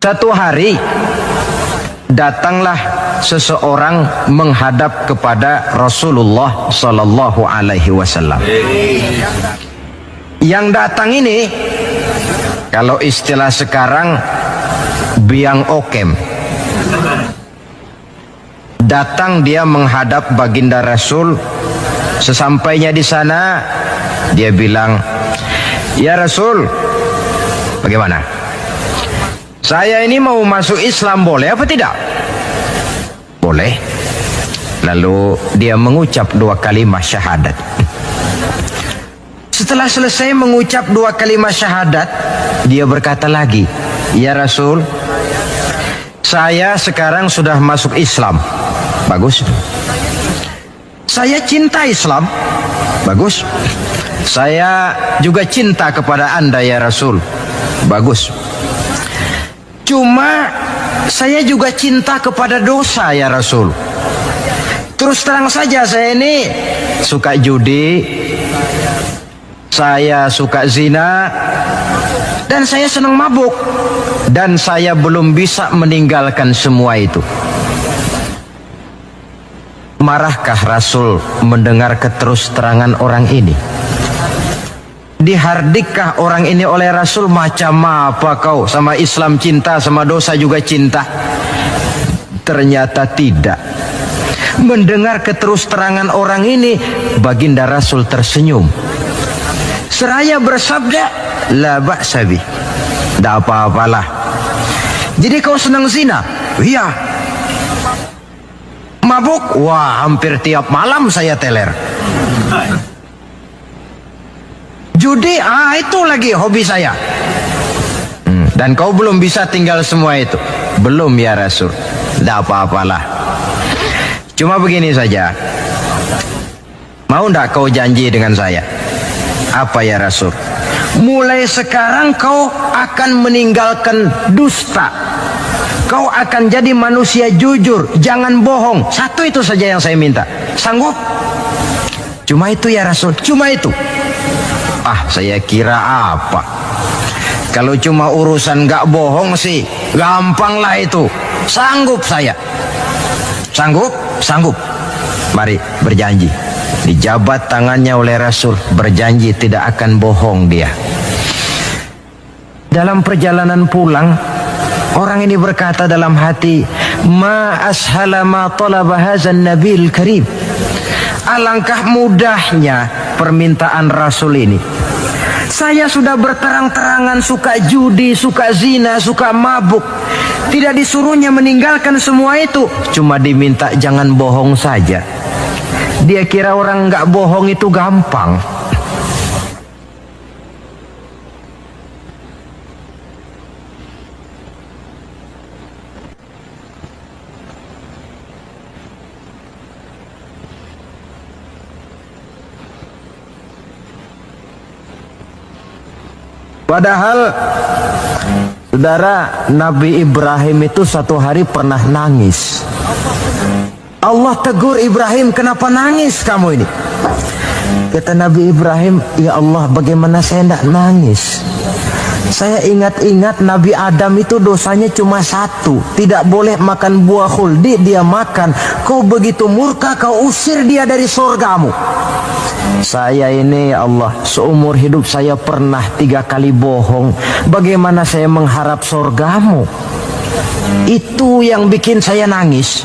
Satu hari datanglah seseorang menghadap kepada Rasulullah Sallallahu Alaihi Wasallam. Yang datang ini, kalau istilah sekarang, biang okem. Datang dia menghadap baginda Rasul. Sesampainya di sana, dia bilang, "Ya Rasul, bagaimana? Saya ini mau masuk Islam, boleh apa tidak?" Boleh. Lalu dia mengucap 2 kalimat syahadat. Setelah selesai mengucap 2 kalimat syahadat, dia berkata lagi, "Ya Rasul, saya sekarang sudah masuk Islam." Bagus. "Saya cinta Islam." Bagus. "Saya juga cinta kepada Anda ya Rasul." Bagus. "Cuma saya juga cinta kepada dosa ya Rasul. Terus terang saja, saya ini suka judi, saya suka zina, dan saya senang mabuk, dan saya belum bisa meninggalkan semua itu." Marahkah Rasul mendengar keterus-terangan orang ini? Dihardikkah orang ini oleh Rasul, "Macam apa kau, sama Islam cinta, sama dosa juga cinta?" Ternyata tidak. Mendengar keterus-terangan orang ini, baginda Rasul tersenyum. Seraya bersabda, "La ba'sa bih." Tidak apa-apalah. "Jadi kau senang zina?" "Iya." "Mabuk?" "Wah, hampir tiap malam saya teler." "Judi?" Itu lagi hobi saya." "Dan kau belum bisa tinggal semua itu?" "Belum ya Rasul." "Tidak apa-apalah. Cuma begini saja. Mau ndak kau janji dengan saya?" "Apa ya Rasul?" "Mulai sekarang kau akan meninggalkan dusta. Kau akan jadi manusia jujur, jangan bohong. Satu itu saja yang saya minta. Sanggup?" "Cuma itu ya Rasul." "Cuma itu?" Saya kira apa? Kalau cuma urusan gak bohong sih, gampang lah itu. Sanggup saya." "Sanggup?" "Sanggup." "Mari berjanji." Dijabat tangannya oleh Rasul, berjanji tidak akan bohong dia. Dalam perjalanan pulang, orang ini berkata dalam hati, "Ma ashala ma talaba hadzan nabil karim." Alangkah mudahnya permintaan Rasul ini. Saya sudah berterang-terangan suka judi, suka zina, suka mabuk. Tidak disuruhnya meninggalkan semua itu, cuma diminta jangan bohong saja. Dia kira orang nggak bohong itu gampang. Padahal, saudara, Nabi Ibrahim itu satu hari pernah nangis. Allah tegur Ibrahim, "Kenapa nangis kamu ini?" Kata Nabi Ibrahim, "Ya Allah, bagaimana saya tidak nangis? Saya ingat-ingat Nabi Adam itu dosanya cuma 1, tidak boleh makan buah khuldi, dia makan. Kau begitu murka, kau usir dia dari surgamu. Saya ini ya Allah, seumur hidup saya pernah 3 kali bohong. Bagaimana saya mengharap surgamu?" Itu yang bikin saya nangis.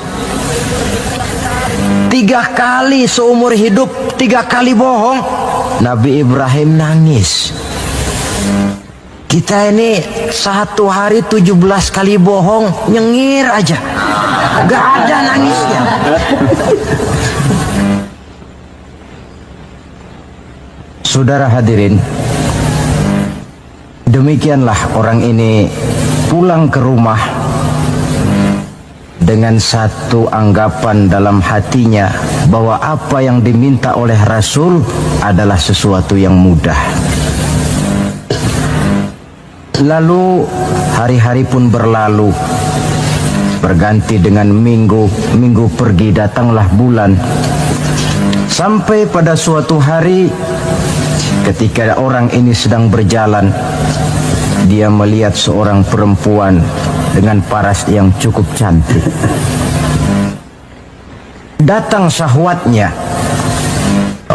3 kali seumur hidup, 3 kali bohong. Nabi Ibrahim nangis. Kita ini 1 hari 17 kali bohong, nyengir aja, gak ada nangisnya. Saudara hadirin, demikianlah orang ini pulang ke rumah dengan satu anggapan dalam hatinya bahwa apa yang diminta oleh Rasul adalah sesuatu yang mudah. Lalu hari-hari pun berlalu, berganti dengan minggu, minggu pergi, datanglah bulan. Sampai pada suatu hari ketika orang ini sedang berjalan, dia melihat seorang perempuan dengan paras yang cukup cantik. Datang syahwatnya.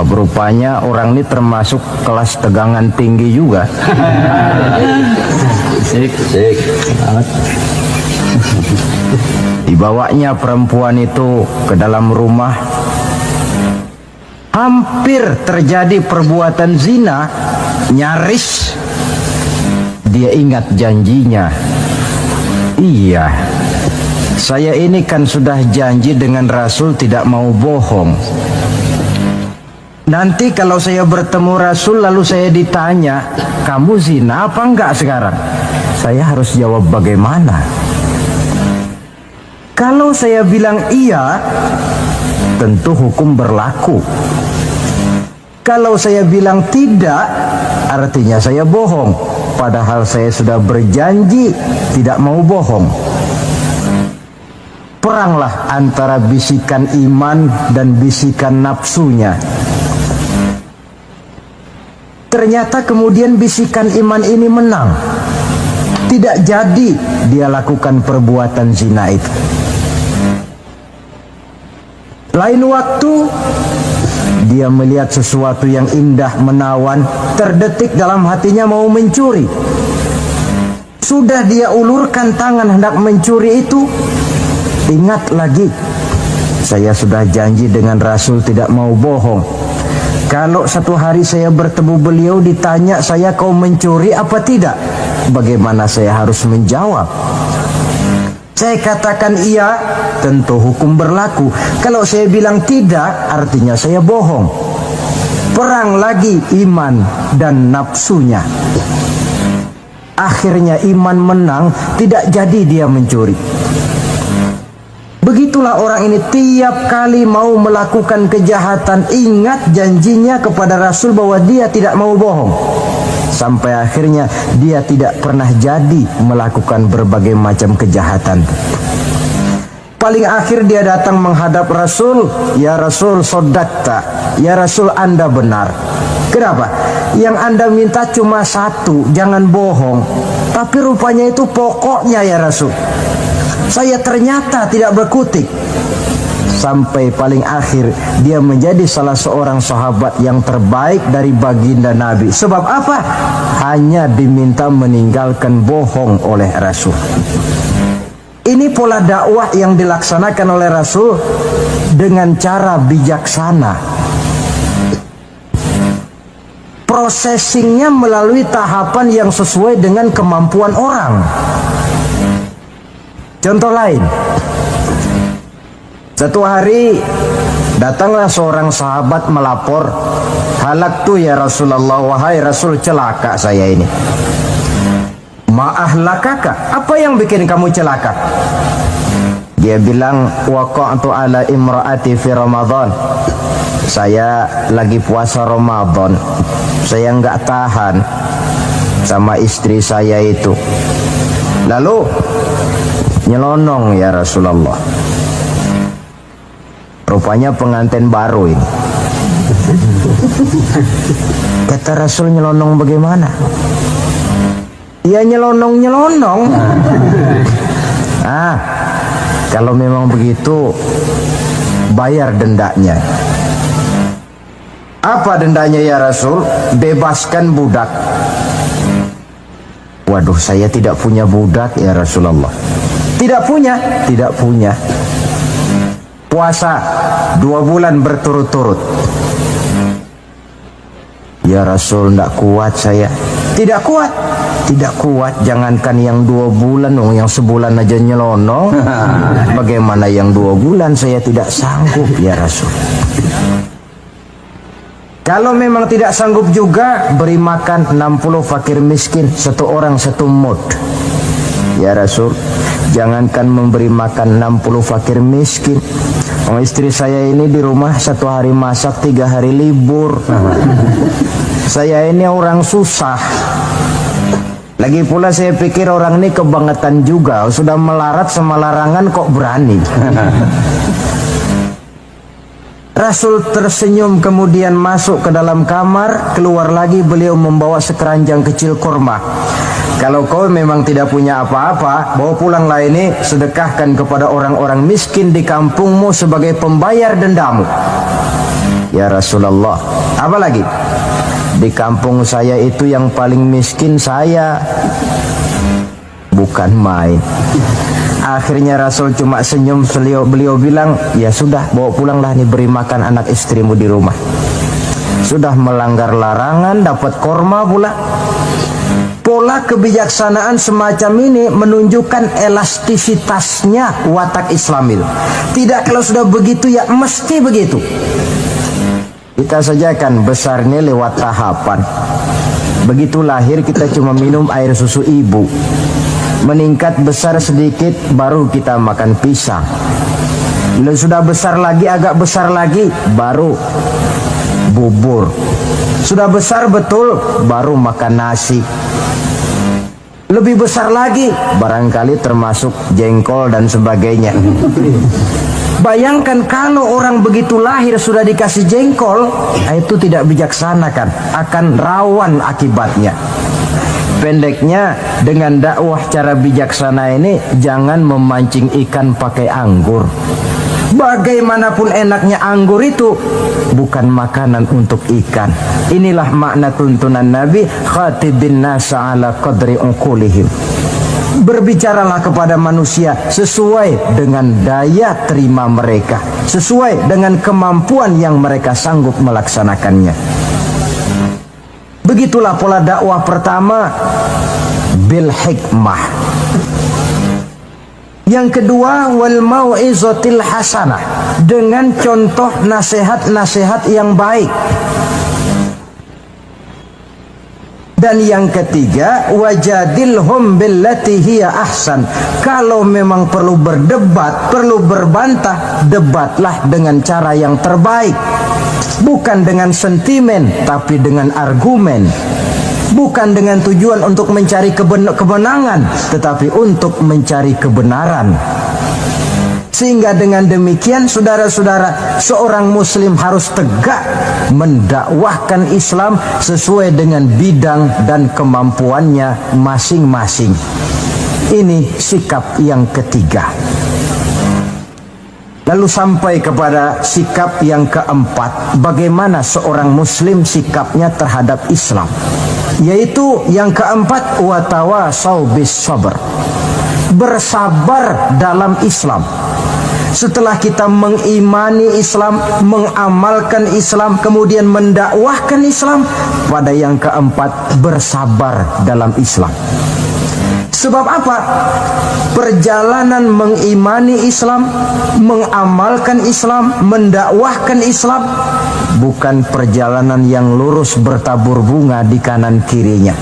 Rupanya orang ini termasuk kelas tegangan tinggi juga. Dibawanya perempuan itu ke dalam rumah. Hampir terjadi perbuatan zina. Nyaris dia ingat janjinya. Iya, saya ini kan sudah janji dengan Rasul tidak mau bohong. Nanti kalau saya bertemu Rasul lalu saya ditanya, kamu zina apa enggak sekarang? Saya harus jawab bagaimana? Kalau saya bilang iya, tentu hukum berlaku. Kalau saya bilang tidak, artinya saya bohong. Padahal saya sudah berjanji tidak mau bohong. Peranglah antara bisikan iman dan bisikan nafsunya. Ternyata kemudian bisikan iman ini menang. Tidak jadi dia lakukan perbuatan zina itu. Lain waktu dia melihat sesuatu yang indah menawan, terdetik dalam hatinya mau mencuri. Sudah dia ulurkan tangan hendak mencuri itu, ingat lagi, saya sudah janji dengan Rasul tidak mau bohong. Kalau satu hari saya bertemu beliau ditanya saya kau mencuri apa tidak, bagaimana saya harus menjawab? Saya katakan iya, tentu hukum berlaku. Kalau saya bilang tidak, artinya saya bohong. Perang lagi iman dan nafsunya. Akhirnya iman menang, tidak jadi dia mencuri. Begitulah orang ini tiap kali mau melakukan kejahatan, ingat janjinya kepada Rasul bahwa dia tidak mau bohong. Sampai akhirnya dia tidak pernah jadi melakukan berbagai macam kejahatan. Paling akhir dia datang menghadap Rasul, ya Rasul sodakta, ya Rasul Anda benar. Kenapa? Yang Anda minta cuma satu, jangan bohong. Tapi rupanya itu pokoknya ya Rasul. Saya ternyata tidak berkutik. Sampai paling akhir dia menjadi salah seorang sahabat yang terbaik dari baginda Nabi. Sebab apa? Hanya diminta meninggalkan bohong oleh Rasul. Ini pola dakwah yang dilaksanakan oleh Rasul dengan cara bijaksana. Processingnya melalui tahapan yang sesuai dengan kemampuan orang. Contoh lain, satu hari datanglah seorang sahabat melapor, halaktu ya Rasulullah, wahai Rasul celaka saya ini. Ma'ahlakaka, apa yang bikin kamu celaka? Dia bilang, waqa'tu ala imra'ati fi Ramadan. Saya lagi puasa Ramadan, saya nggak tahan sama istri saya itu. Lalu nyelonong ya Rasulullah. Rupanya pengantin baru ini. Kata Rasul, nyelonong bagaimana? Ya nyelonong-nyelonong. Kalau memang begitu, bayar dendanya. Apa dendanya ya Rasul? Bebaskan budak. Waduh, saya tidak punya budak ya Rasulullah. Tidak punya? Tidak punya. Puasa 2 bulan berturut-turut. Ya Rasul, tidak kuat saya. Tidak kuat? Tidak kuat. Jangankan yang 2 bulan, yang sebulan aja nyelonong. Bagaimana yang 2 bulan? Saya tidak sanggup ya Rasul. Kalau memang tidak sanggup juga, beri makan 60 fakir miskin, 1 orang 1 mud. Ya Rasul, jangankan memberi makan 60 fakir miskin, istri saya ini di rumah 1 hari masak, 3 hari libur. Saya ini orang susah. Lagi pula saya pikir orang ini kebangetan juga, sudah melarat sama larangan kok berani. Rasul tersenyum kemudian masuk ke dalam kamar. Keluar lagi beliau membawa sekeranjang kecil kurma. Kalau kau memang tidak punya apa-apa, bawa pulanglah ini, sedekahkan kepada orang-orang miskin di kampungmu sebagai pembayar dendamu. Ya Rasulullah, apa lagi? Di kampung saya itu yang paling miskin saya. Bukan main. Akhirnya Rasul cuma senyum, beliau bilang, ya sudah, bawa pulanglah nih, beri makan anak istrimu di rumah. Sudah melanggar larangan, dapat korma pula. Pola kebijaksanaan semacam ini menunjukkan elastisitasnya watak Islamil. Tidak kalau sudah begitu ya mesti begitu. Kita sajakan besarnya lewat tahapan. Begitu lahir kita cuma minum air susu ibu. Meningkat besar sedikit baru kita makan pisang. Bila sudah besar lagi, agak besar lagi, baru bubur. Sudah besar betul, baru makan nasi. Lebih besar lagi, barangkali termasuk jengkol dan sebagainya. Bayangkan kalau orang begitu lahir sudah dikasih jengkol, itu tidak bijaksana kan, akan rawan akibatnya. Pendeknya, dengan dakwah cara bijaksana ini, jangan memancing ikan pakai anggur. Bagaimanapun enaknya anggur itu bukan makanan untuk ikan. Inilah makna tuntunan Nabi, khatibin nasa ala qadri uqulihim. Berbicaralah kepada manusia sesuai dengan daya terima mereka, sesuai dengan kemampuan yang mereka sanggup melaksanakannya. Begitulah pola dakwah pertama, bil hikmah. Yang kedua, wal mau'izatil hasanah, dengan contoh nasihat-nasihat yang baik. Dan yang ketiga, wajadilhum billati hiya ahsan. Kalau memang perlu berdebat, perlu berbantah, debatlah dengan cara yang terbaik. Bukan dengan sentimen, tapi dengan argumen. Bukan dengan tujuan untuk mencari kemenangan, tetapi untuk mencari kebenaran. Sehingga dengan demikian, saudara-saudara, seorang muslim harus tegak mendakwahkan Islam sesuai dengan bidang dan kemampuannya masing-masing. Ini sikap yang ketiga. Lalu sampai kepada sikap yang keempat, bagaimana seorang muslim sikapnya terhadap Islam. Yaitu yang keempat, watawasau bis sabr, bersabar dalam Islam. Setelah kita mengimani Islam, mengamalkan Islam, kemudian mendakwahkan Islam, pada yang keempat, bersabar dalam Islam. Sebab apa? Perjalanan mengimani Islam, mengamalkan Islam, mendakwahkan Islam bukan perjalanan yang lurus bertabur bunga di kanan kirinya.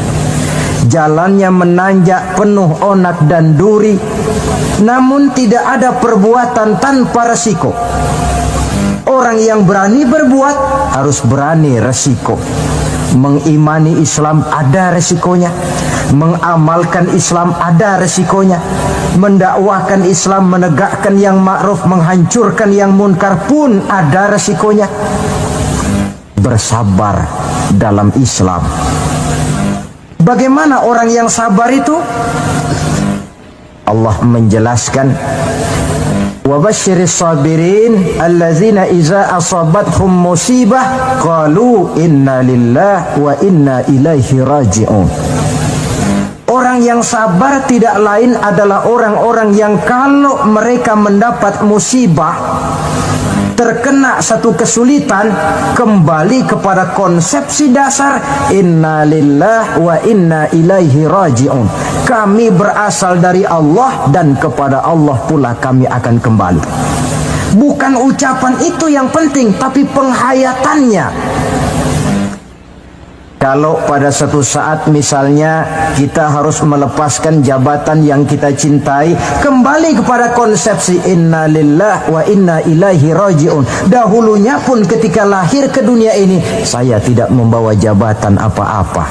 Jalannya menanjak, penuh onak dan duri. Namun tidak ada perbuatan tanpa resiko. Orang yang berani berbuat harus berani resiko. Mengimani Islam ada resikonya, mengamalkan Islam ada resikonya, mendakwahkan Islam, menegakkan yang ma'ruf, menghancurkan yang munkar pun ada resikonya. Bersabar dalam Islam. Bagaimana orang yang sabar itu? Allah menjelaskan, wabasyiris sabirin allazina iza asabathum musibah qalu inna lillahi wa inna ilaihi raji'un. Orang yang sabar tidak lain adalah orang-orang yang kalau mereka mendapat musibah, terkena satu kesulitan, kembali kepada konsepsi dasar inna lillahi wa inna ilaihi raji'un. Kami berasal dari Allah dan kepada Allah pula kami akan kembali. Bukan ucapan itu yang penting, tapi penghayatannya. Kalau pada suatu saat misalnya kita harus melepaskan jabatan yang kita cintai, kembali kepada konsepsi inna lillahi wa inna ilaihi raji'un. Dahulunya pun ketika lahir ke dunia ini, saya tidak membawa jabatan apa-apa.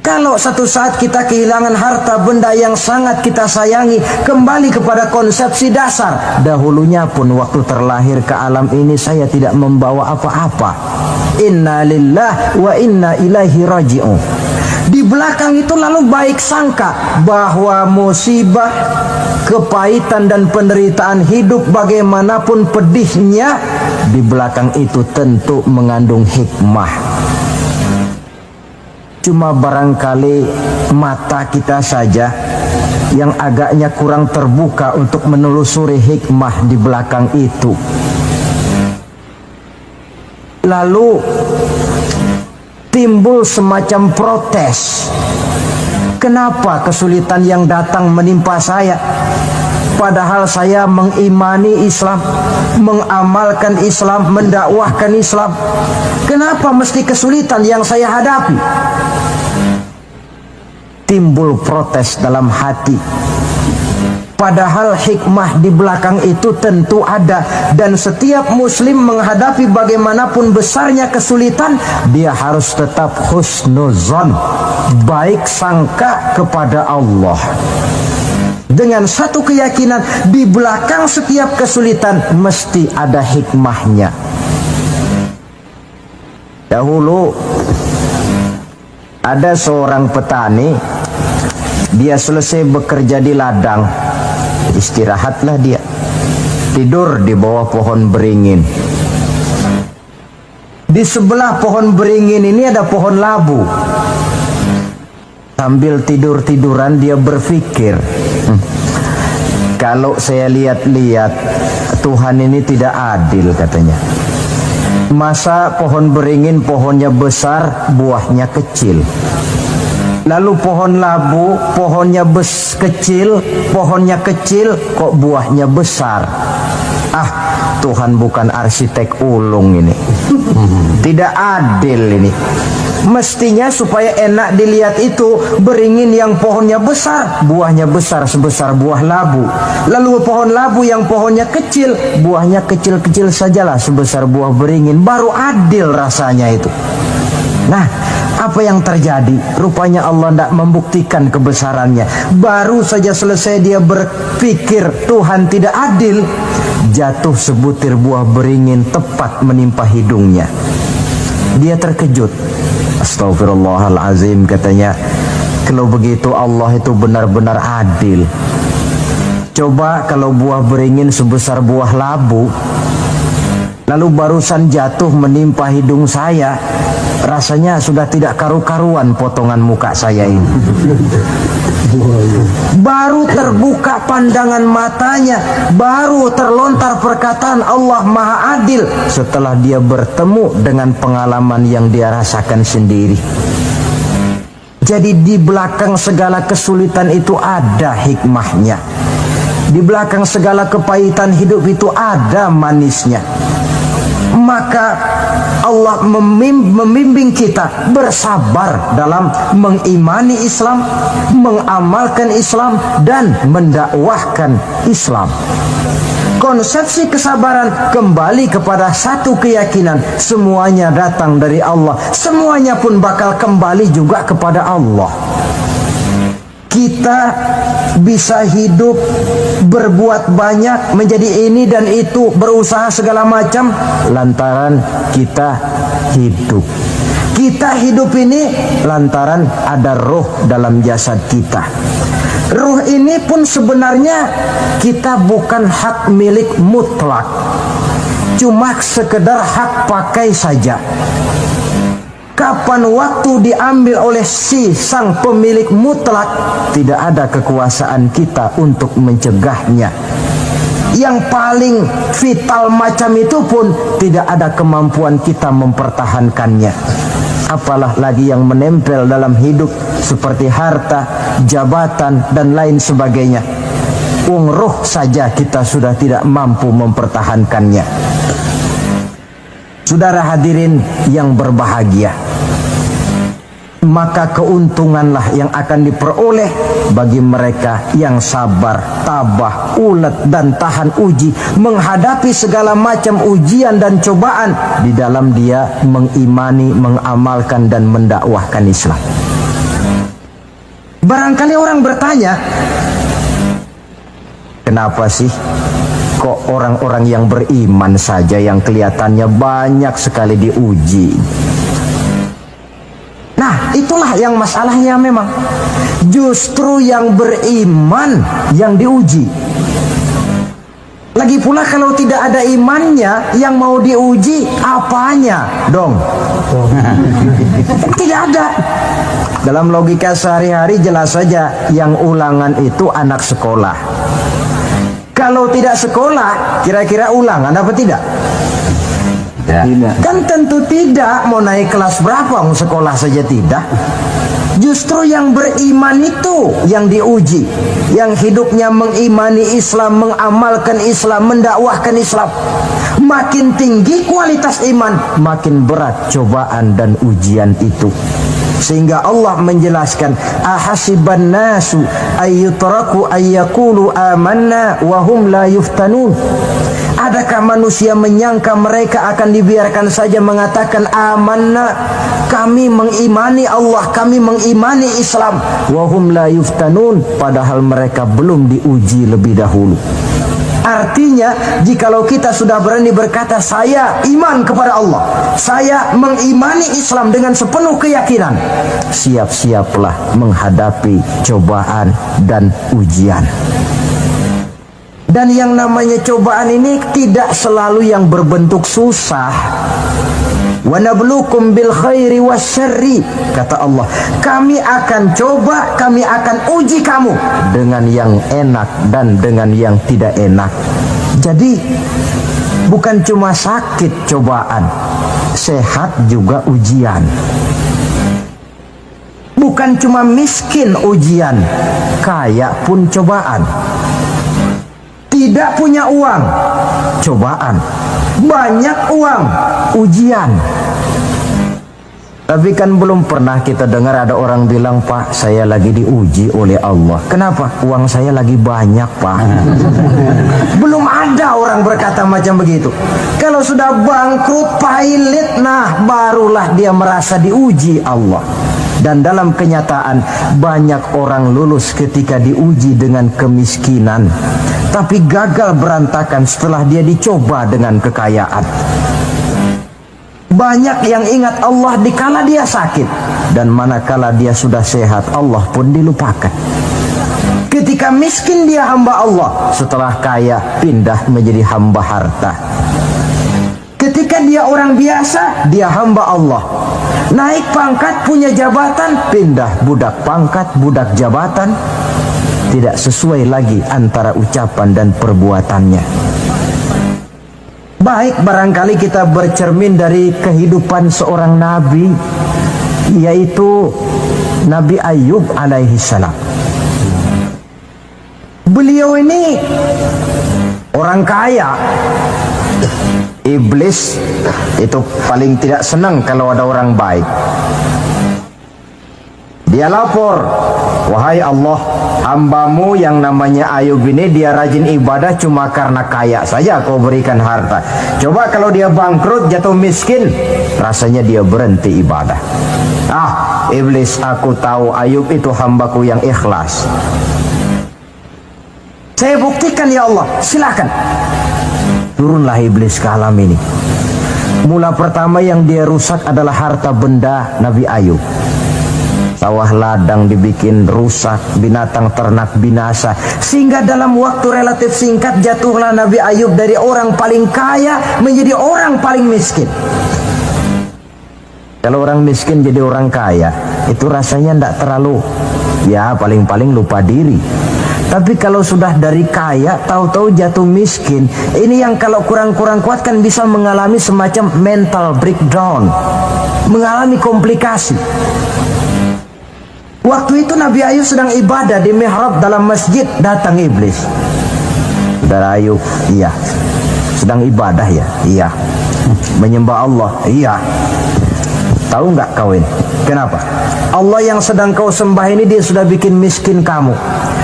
Kalau satu saat kita kehilangan harta benda yang sangat kita sayangi, kembali kepada konsepsi dasar. Dahulunya pun waktu terlahir ke alam ini saya tidak membawa apa-apa. Inna lillahi wa inna ilaihi raji'un. Di belakang itu lalu baik sangka bahwa musibah, kepahitan dan penderitaan hidup bagaimanapun pedihnya, di belakang itu tentu mengandung hikmah. Cuma barangkali mata kita saja yang agaknya kurang terbuka untuk menelusuri hikmah di belakang itu. Lalu timbul semacam protes. Kenapa kesulitan yang datang menimpa saya? Padahal saya mengimani Islam, mengamalkan Islam, mendakwahkan Islam. Kenapa mesti kesulitan yang saya hadapi? Timbul protes dalam hati. Padahal hikmah di belakang itu tentu ada. Dan setiap muslim menghadapi bagaimanapun besarnya kesulitan, dia harus tetap husnuzon, baik sangka kepada Allah, dengan satu keyakinan di belakang setiap kesulitan mesti ada hikmahnya. Dahulu ada seorang petani, dia selesai bekerja di ladang, istirahatlah dia, tidur di bawah pohon beringin. Di sebelah pohon beringin ini ada pohon labu. Sambil tidur-tiduran dia berpikir, kalau saya lihat-lihat Tuhan ini tidak adil, katanya. Masa pohon beringin pohonnya besar, buahnya kecil. Lalu pohon labu pohonnya kecil, pohonnya kecil kok buahnya besar. Ah, Tuhan bukan arsitek ulung ini. Tidak adil ini. Mestinya supaya enak dilihat itu beringin yang pohonnya besar, buahnya besar sebesar buah labu. Lalu pohon labu yang pohonnya kecil, buahnya kecil-kecil sajalah sebesar buah beringin. Baru adil rasanya itu. Nah, apa yang terjadi? Rupanya Allah tidak membuktikan kebesarannya. Baru saja selesai dia berpikir Tuhan tidak adil, jatuh sebutir buah beringin tepat menimpa hidungnya. Dia terkejut. Astagfirullahalazim, katanya. Kalau begitu Allah itu benar-benar adil. Coba kalau buah beringin sebesar buah labu, lalu barusan jatuh menimpa hidung saya, rasanya sudah tidak karu-karuan potongan muka saya ini. Baru terbuka pandangan matanya, baru terlontar perkataan Allah Maha Adil setelah dia bertemu dengan pengalaman yang dia rasakan sendiri. Jadi di belakang segala kesulitan itu ada hikmahnya. Di belakang segala kepahitan hidup itu ada manisnya. Maka Allah membimbing kita bersabar dalam mengimani Islam, mengamalkan Islam, dan mendakwahkan Islam. Konsepsi kesabaran kembali kepada satu keyakinan, semuanya datang dari Allah, semuanya pun bakal kembali juga kepada Allah. Kita bisa hidup, berbuat banyak, menjadi ini dan itu, berusaha segala macam lantaran kita hidup. Kita hidup ini lantaran ada roh dalam jasad kita. Ruh ini pun sebenarnya kita bukan hak milik mutlak, cuma sekedar hak pakai saja. Kapan waktu diambil oleh si sang pemilik mutlak, tidak ada kekuasaan kita untuk mencegahnya. Yang paling vital macam itu pun tidak ada kemampuan kita mempertahankannya. Apalah lagi yang menempel dalam hidup seperti harta, jabatan, dan lain sebagainya. Roh saja kita sudah tidak mampu mempertahankannya. Saudara hadirin yang berbahagia, maka keuntunganlah yang akan diperoleh bagi mereka yang sabar, tabah, ulet, dan tahan uji menghadapi segala macam ujian dan cobaan di dalam dia mengimani, mengamalkan, dan mendakwahkan Islam. Barangkali orang bertanya, kenapa sih kok orang-orang yang beriman saja yang kelihatannya banyak sekali diuji? Nah, itulah yang masalahnya memang. Justru yang beriman yang diuji. Lagi pula kalau tidak ada imannya, yang mau diuji apanya dong? Tidak ada. Dalam logika sehari-hari jelas saja yang ulangan itu anak sekolah. Kalau tidak sekolah, kira-kira ulangan apa tidak? Tidak. Kan tentu tidak. Mau naik kelas berapa, mau sekolah saja tidak. Justru yang beriman itu yang diuji, yang hidupnya mengimani Islam, mengamalkan Islam, mendakwahkan Islam. Makin tinggi kualitas iman, makin berat cobaan dan ujian itu. Sehingga Allah menjelaskan, ahasiban nasu ayyutraku ayyakulu amanna wa hum la yuftanun. Adakah manusia menyangka mereka akan dibiarkan saja mengatakan amanna, kami mengimani Allah, kami mengimani Islam, wa hum la yuftanun, padahal mereka belum diuji lebih dahulu. Artinya, jikalau kita sudah berani berkata saya iman kepada Allah, saya mengimani Islam dengan sepenuh keyakinan, siap-siaplah menghadapi cobaan dan ujian. Dan yang namanya cobaan ini tidak selalu yang berbentuk susah. Wa nabluukum bil khairi wasyarri, kata Allah, kami akan coba, kami akan uji kamu dengan yang enak dan dengan yang tidak enak. Jadi bukan cuma sakit cobaan, sehat juga ujian. Bukan cuma miskin ujian, kaya pun cobaan. Tidak punya uang, cobaan. Banyak uang, ujian. Tapi kan belum pernah kita dengar ada orang bilang, Pak, saya lagi diuji oleh Allah. Kenapa? Uang saya lagi banyak, Pak. Belum ada orang berkata macam begitu. Kalau sudah bangkrut, pailit, nah barulah dia merasa diuji Allah. Dan dalam kenyataan banyak orang lulus ketika diuji dengan kemiskinan, tapi gagal berantakan setelah dia dicoba dengan kekayaan. Banyak yang ingat Allah dikala dia sakit, dan manakala dia sudah sehat, Allah pun dilupakan. Ketika miskin dia hamba Allah, setelah kaya pindah menjadi hamba harta. Ketika dia orang biasa, dia hamba Allah. Naik pangkat, punya jabatan, pindah budak pangkat, budak jabatan. Tidak sesuai lagi antara ucapan dan perbuatannya. Baik, barangkali kita bercermin dari kehidupan seorang nabi, yaitu Nabi Ayub alaihi salam. Beliau ini orang kaya. Iblis itu paling tidak senang kalau ada orang baik. Dia lapor, wahai Allah, hambamu yang namanya Ayub ini dia rajin ibadah cuma karena kaya saja kau berikan harta. Coba kalau dia bangkrut, jatuh miskin, rasanya dia berhenti ibadah. Ah, Iblis, aku tahu Ayub itu hambaku yang ikhlas. Saya buktikan ya Allah, silakan. Turunlah iblis ke alam ini. Mula pertama yang dia rusak adalah harta benda Nabi Ayub. Sawah ladang dibikin rusak, binatang ternak binasa. Sehingga dalam waktu relatif singkat jatuhlah Nabi Ayub dari orang paling kaya menjadi orang paling miskin. Kalau orang miskin jadi orang kaya, itu rasanya tidak terlalu, ya paling-paling lupa diri. Tapi kalau sudah dari kaya, tahu-tahu jatuh miskin, ini yang kalau kurang-kurang kuat kan bisa mengalami semacam mental breakdown, mengalami komplikasi. Waktu itu Nabi Ayub sedang ibadah di mihrab dalam masjid, datang iblis. Saudara Ayub, iya. Sedang ibadah ya? Iya. Menyembah Allah? Iya. Tahu nggak kau ini? Kenapa? Allah yang sedang kau sembah ini dia sudah bikin miskin kamu.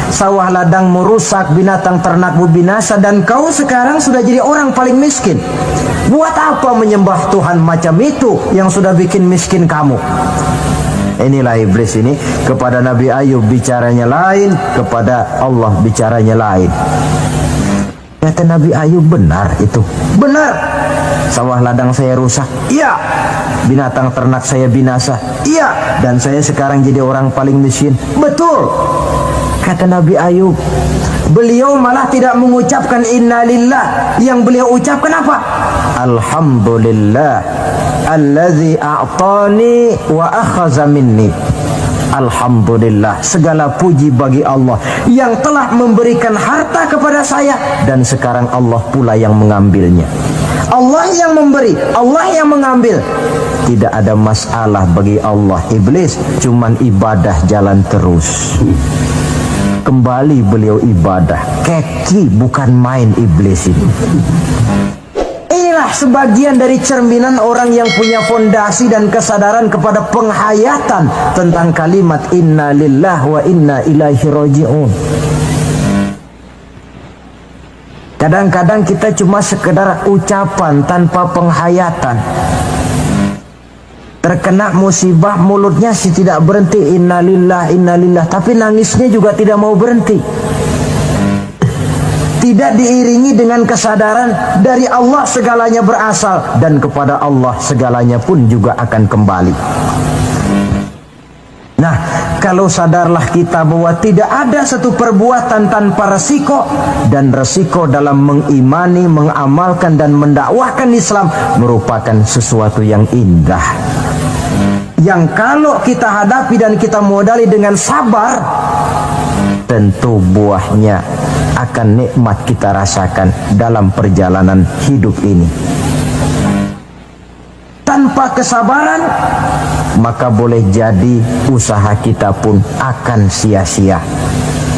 Sawah ladangmu rusak, binatang ternakmu binasa, dan kau sekarang sudah jadi orang paling miskin. Buat apa menyembah Tuhan macam itu yang sudah bikin miskin kamu? Inilah iblis ini, kepada Nabi Ayub bicaranya lain, kepada Allah bicaranya lain. Kata Nabi Ayub, benar itu. Benar. Sawah ladang saya rusak. Iya. Binatang ternak saya binasa. Iya. Dan saya sekarang jadi orang paling miskin. Betul. Kata Nabi Ayub, beliau malah tidak mengucapkan innalillah. Yang beliau ucapkan apa? Alhamdulillah allazi a'tani wa akhaza minni. Alhamdulillah, segala puji bagi Allah yang telah memberikan harta kepada saya dan sekarang Allah pula yang mengambilnya. Allah yang memberi, Allah yang mengambil. Tidak ada masalah bagi Allah. Iblis cuman ibadah jalan terus. Kembali beliau ibadah. Keki bukan main iblis ini. Inilah sebagian dari cerminan orang yang punya fondasi dan kesadaran kepada penghayatan tentang kalimat inna lillah wa inna ilaihi raji'un. Kadang-kadang kita cuma sekedar ucapan tanpa penghayatan. Terkena musibah mulutnya sih tidak berhenti innalillah innalillah, tapi nangisnya juga tidak mau berhenti. Tidak diiringi dengan kesadaran dari Allah segalanya berasal dan kepada Allah segalanya pun juga akan kembali. Nah, kalau sadarlah kita bahwa tidak ada satu perbuatan tanpa resiko, dan resiko dalam mengimani, mengamalkan dan mendakwahkan Islam merupakan sesuatu yang indah, yang kalau kita hadapi dan kita modali dengan sabar, tentu buahnya akan nikmat kita rasakan dalam perjalanan hidup ini. Tanpa kesabaran, maka boleh jadi usaha kita pun akan sia-sia.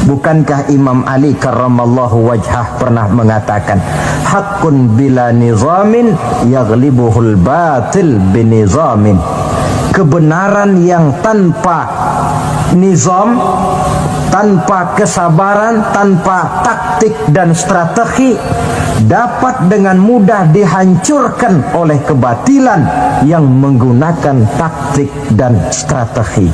Bukankah Imam Ali karramallahu wajhah pernah mengatakan, haqqun bila nizamin yaghlibuhul batil binizamin. Kebenaran yang tanpa nizam, tanpa kesabaran, tanpa taktik dan strategi, dapat dengan mudah dihancurkan oleh kebatilan yang menggunakan taktik dan strategi.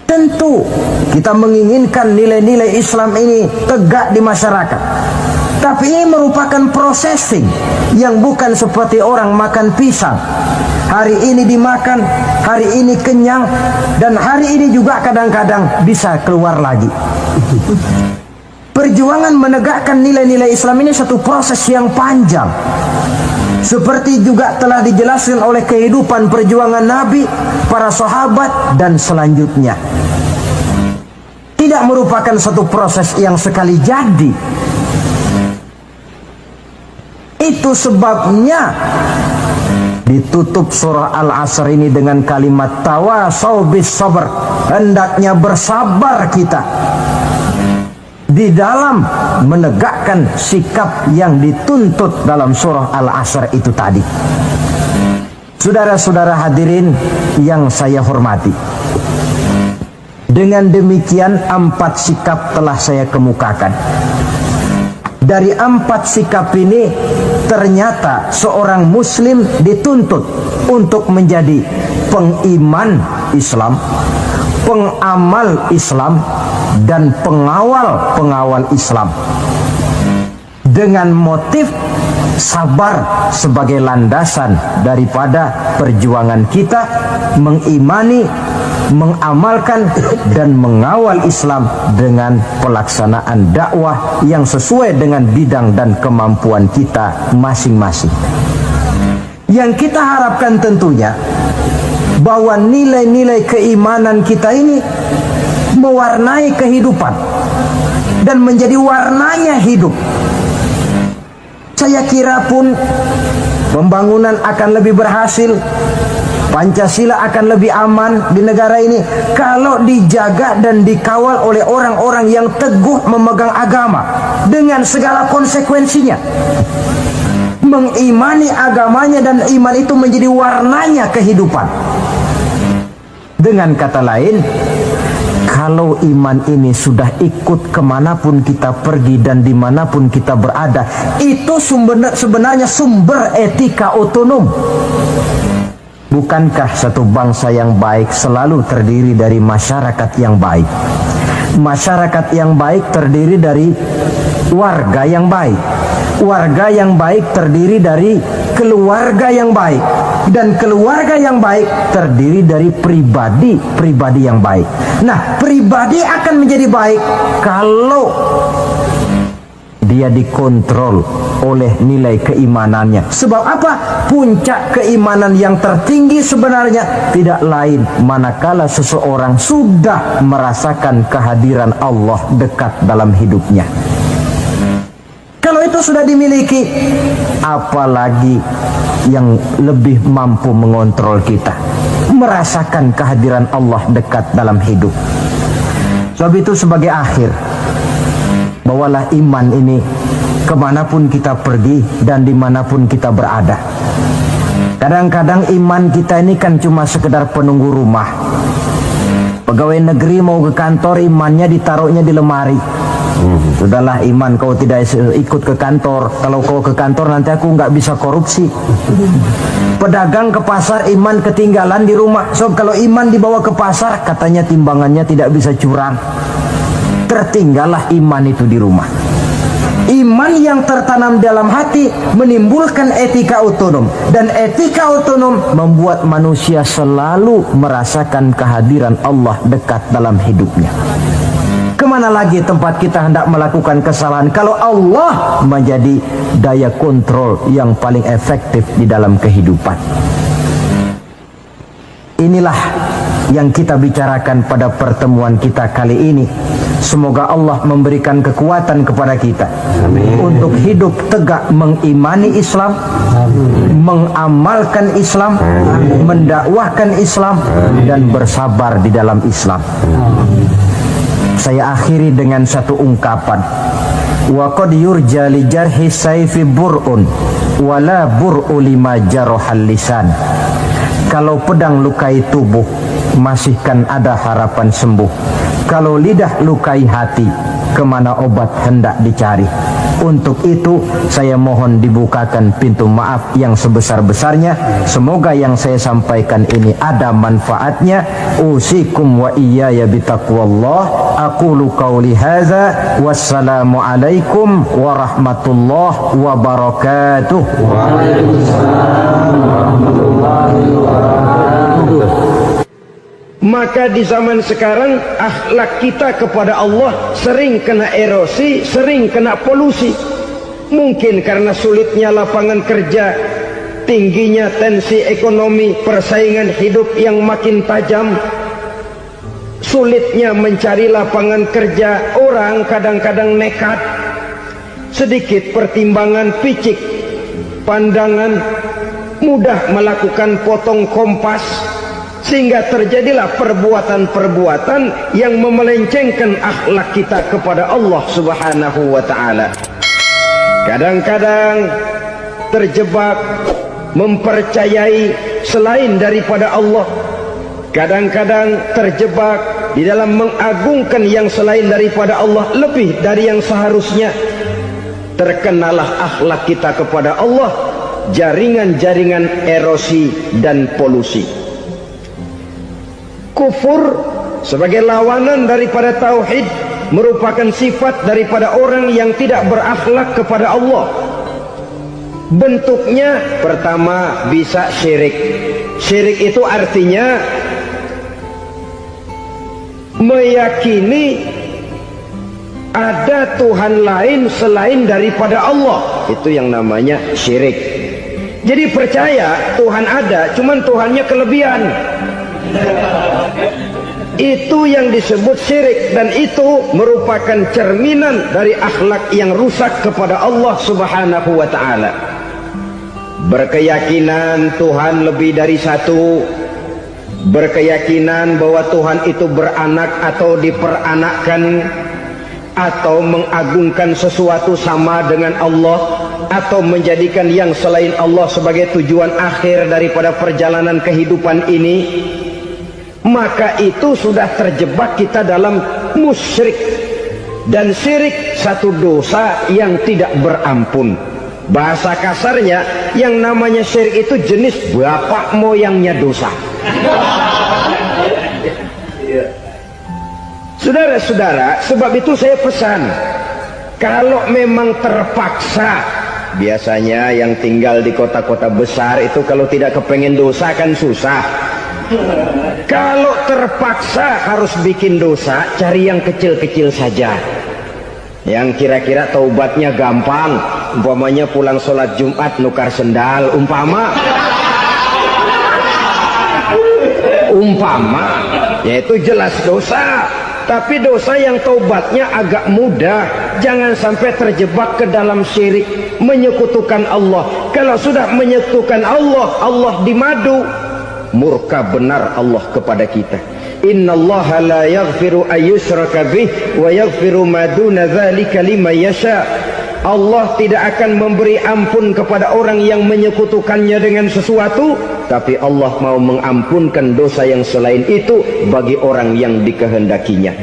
Tentu kita menginginkan nilai-nilai Islam ini tegak di masyarakat, tapi ini merupakan processing yang bukan seperti orang makan pisang. Hari ini dimakan, hari ini kenyang, dan hari ini juga kadang-kadang bisa keluar lagi. Perjuangan menegakkan nilai-nilai Islam ini satu proses yang panjang. Seperti juga telah dijelaskan oleh kehidupan perjuangan Nabi, para sahabat, dan selanjutnya. Tidak merupakan satu proses yang sekali jadi. Itu sebabnya ditutup surah Al-Asr ini dengan kalimat tawasau bis sabr. Hendaknya bersabar kita di dalam menegakkan sikap yang dituntut dalam surah Al-Asr itu tadi. Saudara-saudara hadirin yang saya hormati, dengan demikian 4 sikap telah saya kemukakan. Dari 4 sikap ini ternyata seorang muslim dituntut untuk menjadi pengiman Islam, pengamal Islam, dan pengawal Islam, dengan motif sabar sebagai landasan daripada perjuangan kita mengimani, mengamalkan dan mengawal Islam dengan pelaksanaan dakwah yang sesuai dengan bidang dan kemampuan kita masing-masing. Yang kita harapkan tentunya bahwa nilai-nilai keimanan kita ini mewarnai kehidupan dan menjadi warnanya hidup. Saya kira pun pembangunan akan lebih berhasil, Pancasila akan lebih aman di negara ini kalau dijaga dan dikawal oleh orang-orang yang teguh memegang agama dengan segala konsekuensinya. Mengimani agamanya dan iman itu menjadi warnanya kehidupan. Dengan kata lain, kalau iman ini sudah ikut kemanapun kita pergi dan dimanapun kita berada, itu sebenarnya sumber etika otonom. Bukankah satu bangsa yang baik selalu terdiri dari masyarakat yang baik? Masyarakat yang baik terdiri dari warga yang baik. Warga yang baik terdiri dari keluarga yang baik. Dan keluarga yang baik terdiri dari pribadi yang baik. Nah, pribadi akan menjadi baik kalau dia dikontrol oleh nilai keimanannya. Sebab apa? Puncak keimanan yang tertinggi sebenarnya tidak lain manakala seseorang sudah merasakan kehadiran Allah dekat dalam hidupnya. Kalau itu sudah dimiliki, apalagi yang lebih mampu mengontrol kita, merasakan kehadiran Allah dekat dalam hidup. Sebab itu sebagai akhir, bawalah iman ini kemanapun kita pergi dan dimanapun kita berada. Kadang-kadang iman kita ini kan cuma sekedar penunggu rumah. Pegawai negeri mau ke kantor, imannya ditaruhnya di lemari. Sudahlah iman, kau tidak ikut ke kantor. Kalau kau ke kantor nanti aku nggak bisa korupsi. Pedagang ke pasar, iman ketinggalan di rumah. So kalau iman dibawa ke pasar, katanya timbangannya tidak bisa curang. Tertinggallah iman itu di rumah. Iman yang tertanam dalam hati menimbulkan etika otonom, dan etika otonom membuat manusia selalu merasakan kehadiran Allah dekat dalam hidupnya. Kemana lagi tempat kita hendak melakukan kesalahan kalau Allah menjadi daya kontrol yang paling efektif di dalam kehidupan? Inilah yang kita bicarakan pada pertemuan kita kali ini. Semoga Allah memberikan kekuatan kepada kita. Amin. Untuk hidup tegak mengimani Islam, mengamalkan Islam, mendakwahkan Islam, dan bersabar di dalam Islam. Saya akhiri dengan satu ungkapan. Wa qad yurja li jarhi sayfi bur'un wala bur'u lima jarahal lisan. Kalau pedang lukai tubuh, masihkan ada harapan sembuh. Kalau lidah lukai hati, kemana obat hendak dicari? Untuk itu saya mohon dibukakan pintu maaf yang sebesar-besarnya. Semoga yang saya sampaikan ini ada manfaatnya. Usikum wa iyaya bitaqwallah. Aqulu qawli hadza. Wassalamu alaikum warahmatullahi wabarakatuh. Waalaikumsalam warahmatullahi wabarakatuh. Maka di zaman sekarang akhlak kita kepada Allah sering kena erosi, sering kena polusi. Mungkin karena sulitnya lapangan kerja, tingginya tensi ekonomi, persaingan hidup yang makin tajam, sulitnya mencari lapangan kerja, orang kadang-kadang nekat. Sedikit pertimbangan picik, pandangan, mudah melakukan potong kompas, sehingga terjadilah perbuatan-perbuatan yang memelencengkan akhlak kita kepada Allah Subhanahu wa ta'ala. Kadang-kadang terjebak mempercayai selain daripada Allah. Kadang-kadang terjebak di dalam mengagungkan yang selain daripada Allah lebih dari yang seharusnya. Terkenalah akhlak kita kepada Allah jaringan-jaringan erosi dan polusi. Kufur sebagai lawanan daripada tauhid merupakan sifat daripada orang yang tidak berakhlak kepada Allah. Bentuknya pertama bisa syirik. Syirik itu artinya meyakini ada Tuhan lain selain daripada Allah. Itu yang namanya syirik. Jadi percaya Tuhan ada, cuman Tuhannya kelebihan. Itu yang disebut syirik, dan itu merupakan cerminan dari akhlak yang rusak kepada Allah Subhanahu wa ta'ala. Berkeyakinan Tuhan lebih dari satu, berkeyakinan bahwa Tuhan itu beranak atau diperanakkan, atau mengagungkan sesuatu sama dengan Allah, atau menjadikan yang selain Allah sebagai tujuan akhir daripada perjalanan kehidupan ini, maka itu sudah terjebak kita dalam musyrik. Dan syirik satu dosa yang tidak berampun. Bahasa kasarnya, yang namanya syirik itu jenis bapak moyangnya dosa. Saudara-saudara, sebab itu saya pesan, kalau memang terpaksa, biasanya yang tinggal di kota-kota besar itu kalau tidak kepengen dosa kan susah. Kalau terpaksa harus bikin dosa, cari yang kecil-kecil saja, yang kira-kira taubatnya gampang. Umpamanya pulang sholat Jumat nukar sendal, umpama, yaitu jelas dosa. Tapi dosa yang taubatnya agak mudah. Jangan sampai terjebak ke dalam syirik, menyekutukan Allah. Kalau sudah menyekutukan Allah, Allah dimadu, murka benar Allah kepada kita. Innallaha la yaghfiru ayyushraka bih wa yaghfiru ma duna dzalika liman yasha. Allah tidak akan memberi ampun kepada orang yang menyekutukannya dengan sesuatu, tapi Allah mau mengampunkan dosa yang selain itu bagi orang yang dikehendakinya.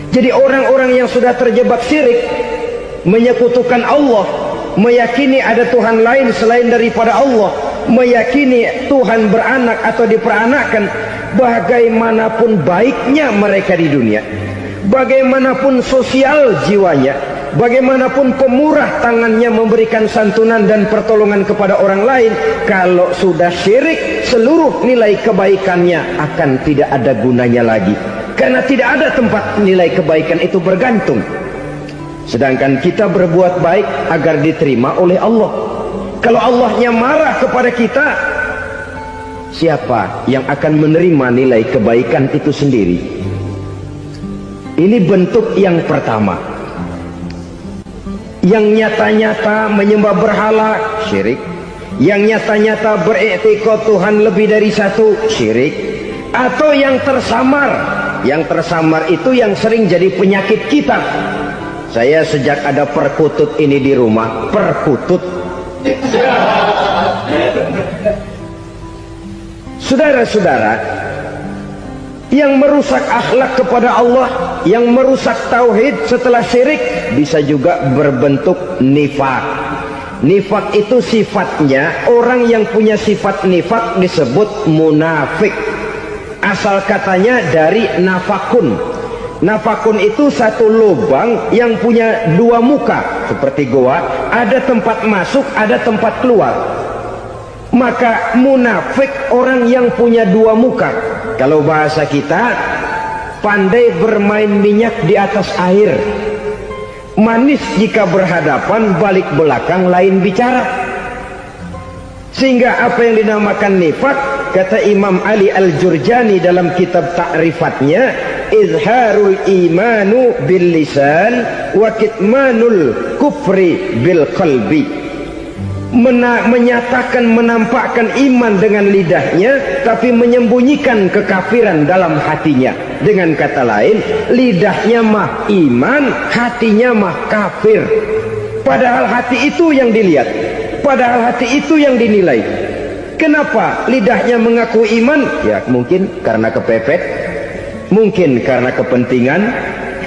Jadi orang-orang yang sudah terjebak syirik, menyekutukan Allah, meyakini ada Tuhan lain selain daripada Allah, meyakini Tuhan beranak atau diperanakkan, bagaimanapun baiknya mereka di dunia, bagaimanapun sosial jiwanya, bagaimanapun pemurah tangannya memberikan santunan dan pertolongan kepada orang lain, kalau sudah syirik, seluruh nilai kebaikannya akan tidak ada gunanya lagi, karena tidak ada tempat nilai kebaikan itu bergantung. Sedangkan kita berbuat baik agar diterima oleh Allah. Kalau Allahnya marah kepada kita, siapa yang akan menerima nilai kebaikan itu sendiri? Ini bentuk yang pertama. Yang nyata-nyata menyembah berhala, syirik. Yang nyata-nyata beriktikad Tuhan lebih dari satu, syirik. Atau yang tersamar. Yang tersamar itu yang sering jadi penyakit kita. Saya sejak ada perkutut ini di rumah, perkutut. Saudara-saudara, yang merusak akhlak kepada Allah, yang merusak tauhid setelah syirik, bisa juga berbentuk nifak. Nifak itu sifatnya, orang yang punya sifat nifak disebut munafik. Asal katanya dari nafakun. Nafakun itu satu lubang yang punya dua muka, seperti goa, ada tempat masuk, ada tempat keluar. Maka munafik orang yang punya dua muka. Kalau bahasa kita, pandai bermain minyak di atas air, manis jika berhadapan, balik belakang lain bicara. Sehingga apa yang dinamakan nifak, kata Imam Ali Al-Jurjani dalam kitab ta'rifatnya, izharul imanu bil lisan wa kitmanul kufri bil qalbi. Menyatakan, menampakkan iman dengan lidahnya, tapi menyembunyikan kekafiran dalam hatinya. Dengan kata lain, lidahnya mah iman, hatinya mah kafir. Padahal hati itu yang dilihat, padahal hati itu yang dinilai. Kenapa lidahnya mengaku iman? Ya mungkin karena kepepet, mungkin karena kepentingan,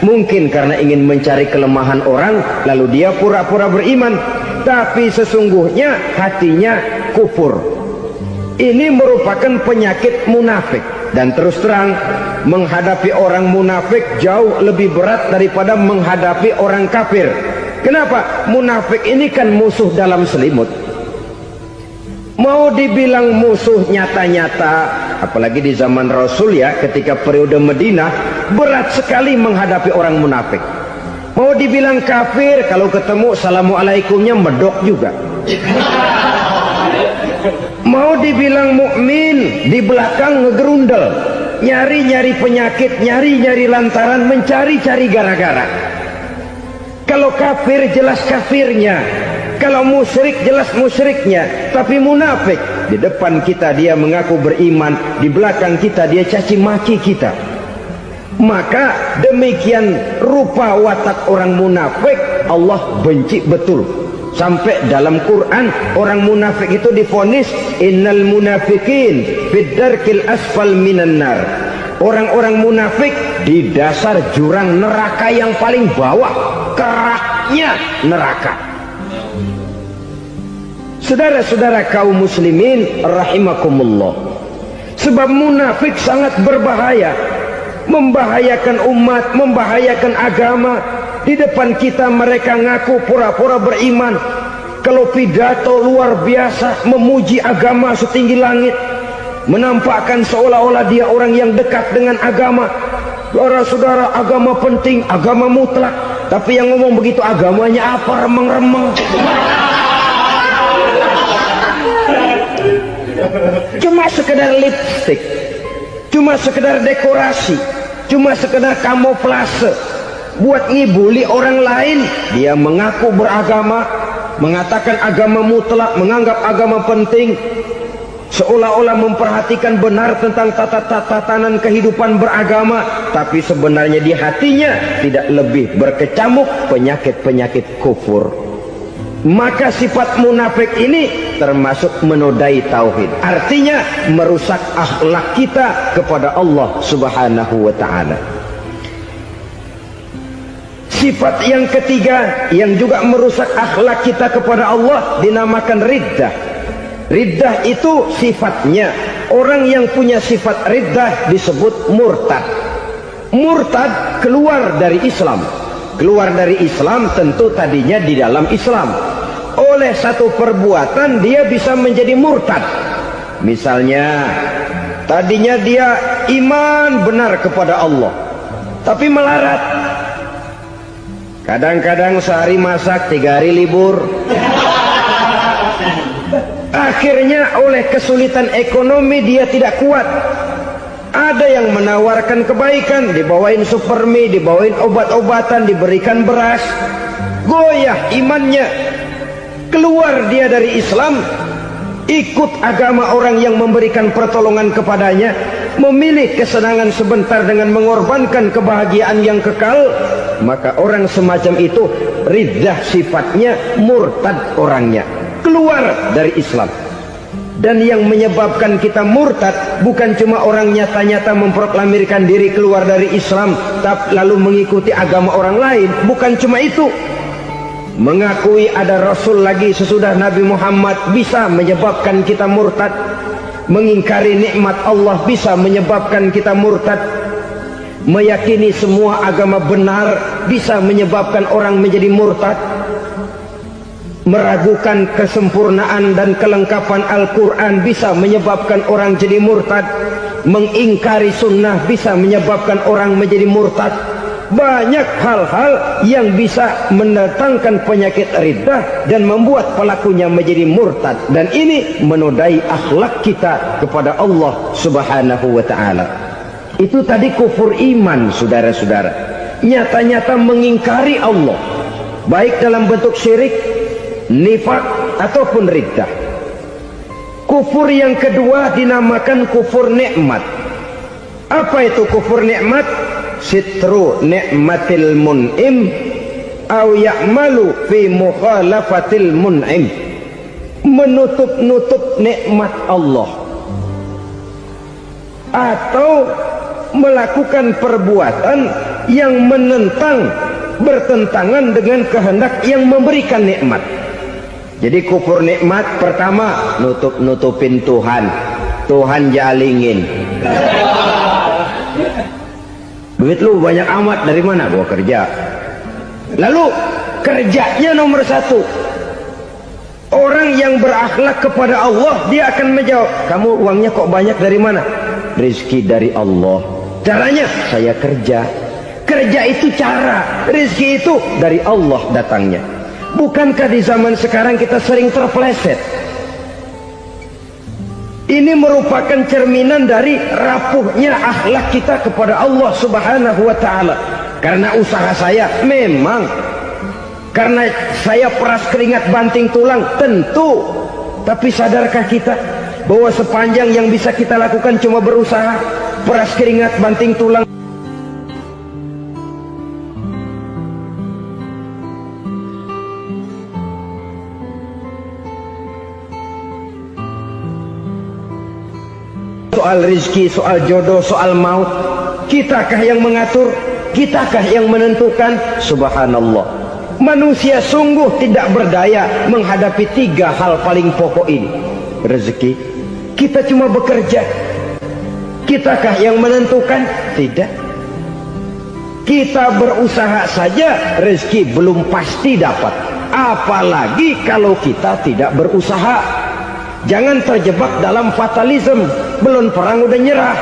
mungkin karena ingin mencari kelemahan orang, lalu dia pura-pura beriman, tapi sesungguhnya hatinya kufur. Ini merupakan penyakit munafik. Dan terus terang, menghadapi orang munafik jauh lebih berat daripada menghadapi orang kafir. Kenapa? Munafik ini kan musuh dalam selimut. Mau dibilang musuh nyata-nyata, apalagi di zaman Rasul ya, ketika periode Madinah, berat sekali menghadapi orang munafik. Mau dibilang kafir, kalau ketemu assalamualaikumnya medok juga. Mau dibilang mukmin, di belakang ngegerundel, nyari-nyari penyakit, nyari-nyari lantaran, mencari-cari gara-gara. Kalau kafir jelas kafirnya, kalau musyrik jelas musyriknya. Tapi munafik, di depan kita dia mengaku beriman, di belakang kita dia caci maki kita. Maka demikian rupa watak orang munafik, Allah benci betul. Sampai dalam Quran orang munafik itu divonis innal munafikin fid darkil asfal minan nar. Orang-orang munafik di dasar jurang neraka yang paling bawah, keraknya neraka. Saudara-saudara kaum muslimin rahimakumullah, sebab munafik sangat berbahaya, membahayakan umat, membahayakan agama. Di depan kita mereka ngaku pura-pura beriman, kalau pidato luar biasa memuji agama setinggi langit, menampakkan seolah-olah dia orang yang dekat dengan agama. Saudara-saudara, agama penting, agama mutlak, tapi yang ngomong begitu agamanya apa? Remeng-remeng. Cuma sekedar lipstick, cuma sekedar dekorasi, cuma sekedar kamuflase buat ngibuli orang lain. Dia mengaku beragama, mengatakan agama mutlak, menganggap agama penting, seolah-olah memperhatikan benar tentang tatanan kehidupan beragama, tapi sebenarnya di hatinya tidak lebih berkecamuk penyakit-penyakit kufur. Maka sifat munafik ini termasuk menodai tauhid, artinya merusak akhlak kita kepada Allah Subhanahu wa ta'ala. Sifat yang ketiga yang juga merusak akhlak kita kepada Allah dinamakan riddah. Riddah itu sifatnya, orang yang punya sifat riddah disebut murtad. Murtad keluar dari Islam. Keluar dari Islam tentu tadinya di dalam Islam. Oleh satu perbuatan dia bisa menjadi murtad. Misalnya tadinya dia iman benar kepada Allah, tapi melarat. Kadang-kadang sehari masak, 3 hari libur. Akhirnya oleh kesulitan ekonomi dia tidak kuat. Ada yang menawarkan kebaikan, dibawain supermi, dibawain obat-obatan, diberikan beras. Goyah imannya, keluar dia dari Islam, ikut agama orang yang memberikan pertolongan kepadanya, memilih kesenangan sebentar dengan mengorbankan kebahagiaan yang kekal. Maka orang semacam itu riddah sifatnya, murtad orangnya, keluar dari Islam. Dan yang menyebabkan kita murtad bukan cuma orang nyata-nyata memproklamirkan diri keluar dari Islam tapi lalu mengikuti agama orang lain. Bukan cuma itu, mengakui ada Rasul lagi sesudah Nabi Muhammad bisa menyebabkan kita murtad. Mengingkari nikmat Allah bisa menyebabkan kita murtad. Meyakini semua agama benar bisa menyebabkan orang menjadi murtad. Meragukan kesempurnaan dan kelengkapan Al-Quran bisa menyebabkan orang jadi murtad. Mengingkari sunnah bisa menyebabkan orang menjadi murtad. Banyak hal-hal yang bisa mendatangkan penyakit riddah dan membuat pelakunya menjadi murtad. Dan ini menodai akhlak kita kepada Allah Subhanahu wa ta'ala. Itu tadi kufur iman, saudara-saudara. Nyata-nyata mengingkari Allah, baik dalam bentuk syirik, nifak ataupun riddah. Kufur yang kedua dinamakan kufur nikmat. Apa itu kufur nikmat? Sitru nikmatil mun'im au ya'malu fi mukhalafatil mun'im. Menutup-nutup nikmat Allah atau melakukan perbuatan yang menentang, bertentangan dengan kehendak yang memberikan nikmat. Jadi kufur nikmat pertama, nutup-nutupin Tuhan. Tuhan jalingin. Duit lu banyak amat, dari mana? Gua kerja. Lalu kerjanya nomor 1. Orang yang berakhlak kepada Allah, dia akan menjawab, kamu uangnya kok banyak, dari mana? Rizki dari Allah. Caranya, saya kerja. Kerja itu cara, rizki itu dari Allah datangnya. Bukankah di zaman sekarang kita sering terpeleset? Ini merupakan cerminan dari rapuhnya akhlak kita kepada Allah Subhanahu wa ta'ala. Karena usaha saya memang, karena saya peras keringat banting tulang, tentu. Tapi sadarkah kita bahwa sepanjang yang bisa kita lakukan cuma berusaha, peras keringat banting tulang? Soal rizki, soal jodoh, soal maut, kitakah yang mengatur? Kitakah yang menentukan? Subhanallah. Manusia sungguh tidak berdaya menghadapi 3 hal paling pokok ini. Rezeki, kita cuma bekerja. Kitakah yang menentukan? Tidak. Kita berusaha saja rezeki belum pasti dapat. Apalagi kalau kita tidak berusaha. Jangan terjebak dalam fatalisme. Belum perang udah nyerah.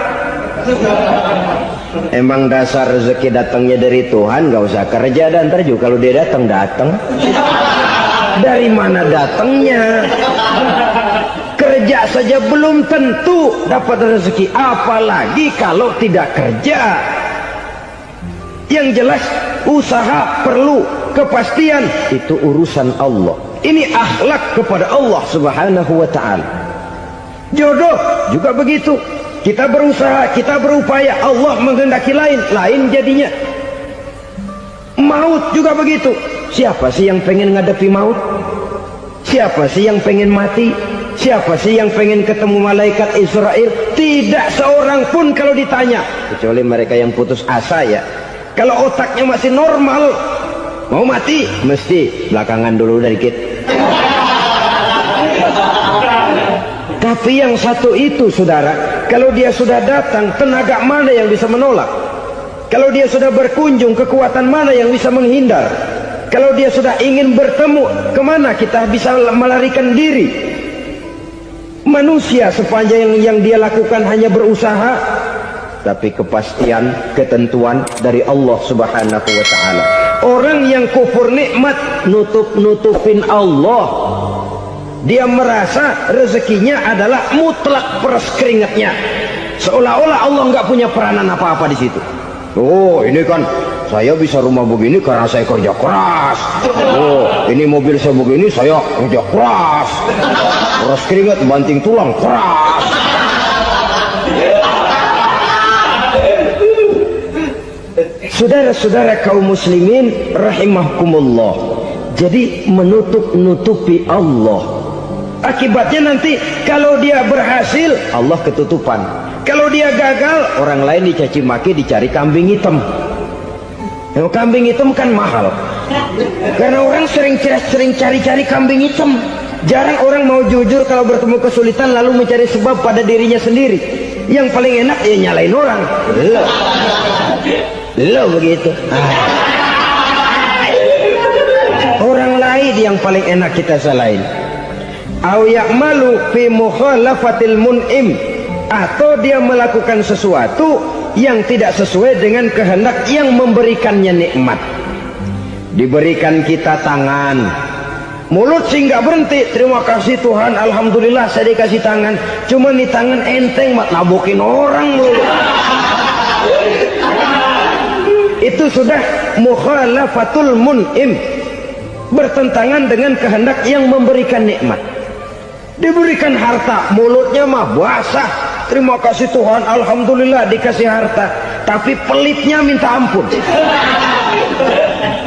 Emang dasar rezeki datangnya dari Tuhan, gak usah kerja, dan ntar juga kalau dia datang. Dari mana datangnya? Kerja saja belum tentu dapat rezeki, apalagi kalau tidak kerja. Yang jelas usaha perlu kepastian, itu urusan Allah. Ini akhlak kepada Allah Subhanahu wa ta'ala. Jodoh juga begitu. Kita berusaha, kita berupaya, Allah menghendaki lain jadinya. Maut juga begitu. Siapa sih yang pengen ngadepi maut? Siapa sih yang pengen mati? Siapa sih yang pengen ketemu malaikat Israel? Tidak seorang pun kalau ditanya, kecuali mereka yang putus asa ya. Kalau otaknya masih normal, mau mati mesti belakangan dulu dikit. Tapi yang satu itu, saudara, kalau dia sudah datang, tenaga mana yang bisa menolak? Kalau dia sudah berkunjung, kekuatan mana yang bisa menghindar? Kalau dia sudah ingin bertemu, kemana kita bisa melarikan diri? Manusia sepanjang yang dia lakukan hanya berusaha, tapi kepastian, ketentuan dari Allah Subhanahu wa ta'ala. Orang yang kufur nikmat, nutupin Allah. Dia merasa rezekinya adalah mutlak peras keringatnya, seolah-olah Allah nggak punya peranan apa-apa di situ. Oh, ini kan saya bisa rumah begini karena saya kerja keras. Oh, ini mobil saya begini saya kerja keras. Peras keringat banting tulang keras. Saudara-saudara kaum muslimin rahimakumullah. Jadi menutupi Allah. Akibatnya nanti kalau dia berhasil, Allah ketutupan. Kalau dia gagal, orang lain dicaci maki, dicari kambing hitam. Yang kambing hitam kan mahal. Karena orang sering cari-cari kambing hitam. Jarang orang mau jujur kalau bertemu kesulitan lalu mencari sebab pada dirinya sendiri. Yang paling enak ya nyalain orang. Lo begitu. Orang lain yang paling enak kita salahin. Au ya'malu fi mukhalafatil mun'im, atau dia melakukan sesuatu yang tidak sesuai dengan kehendak yang memberikannya nikmat. Diberikan kita tangan, mulut sih nggak berhenti, terima kasih Tuhan, alhamdulillah saya dikasih tangan. Cuma nih tangan enteng mat nabokin orang mulu. Itu sudah mukhalafatul mun'im, bertentangan dengan kehendak yang memberikan nikmat. Diberikan harta, mulutnya mah basah, terima kasih Tuhan, alhamdulillah dikasih harta, tapi pelitnya minta ampun,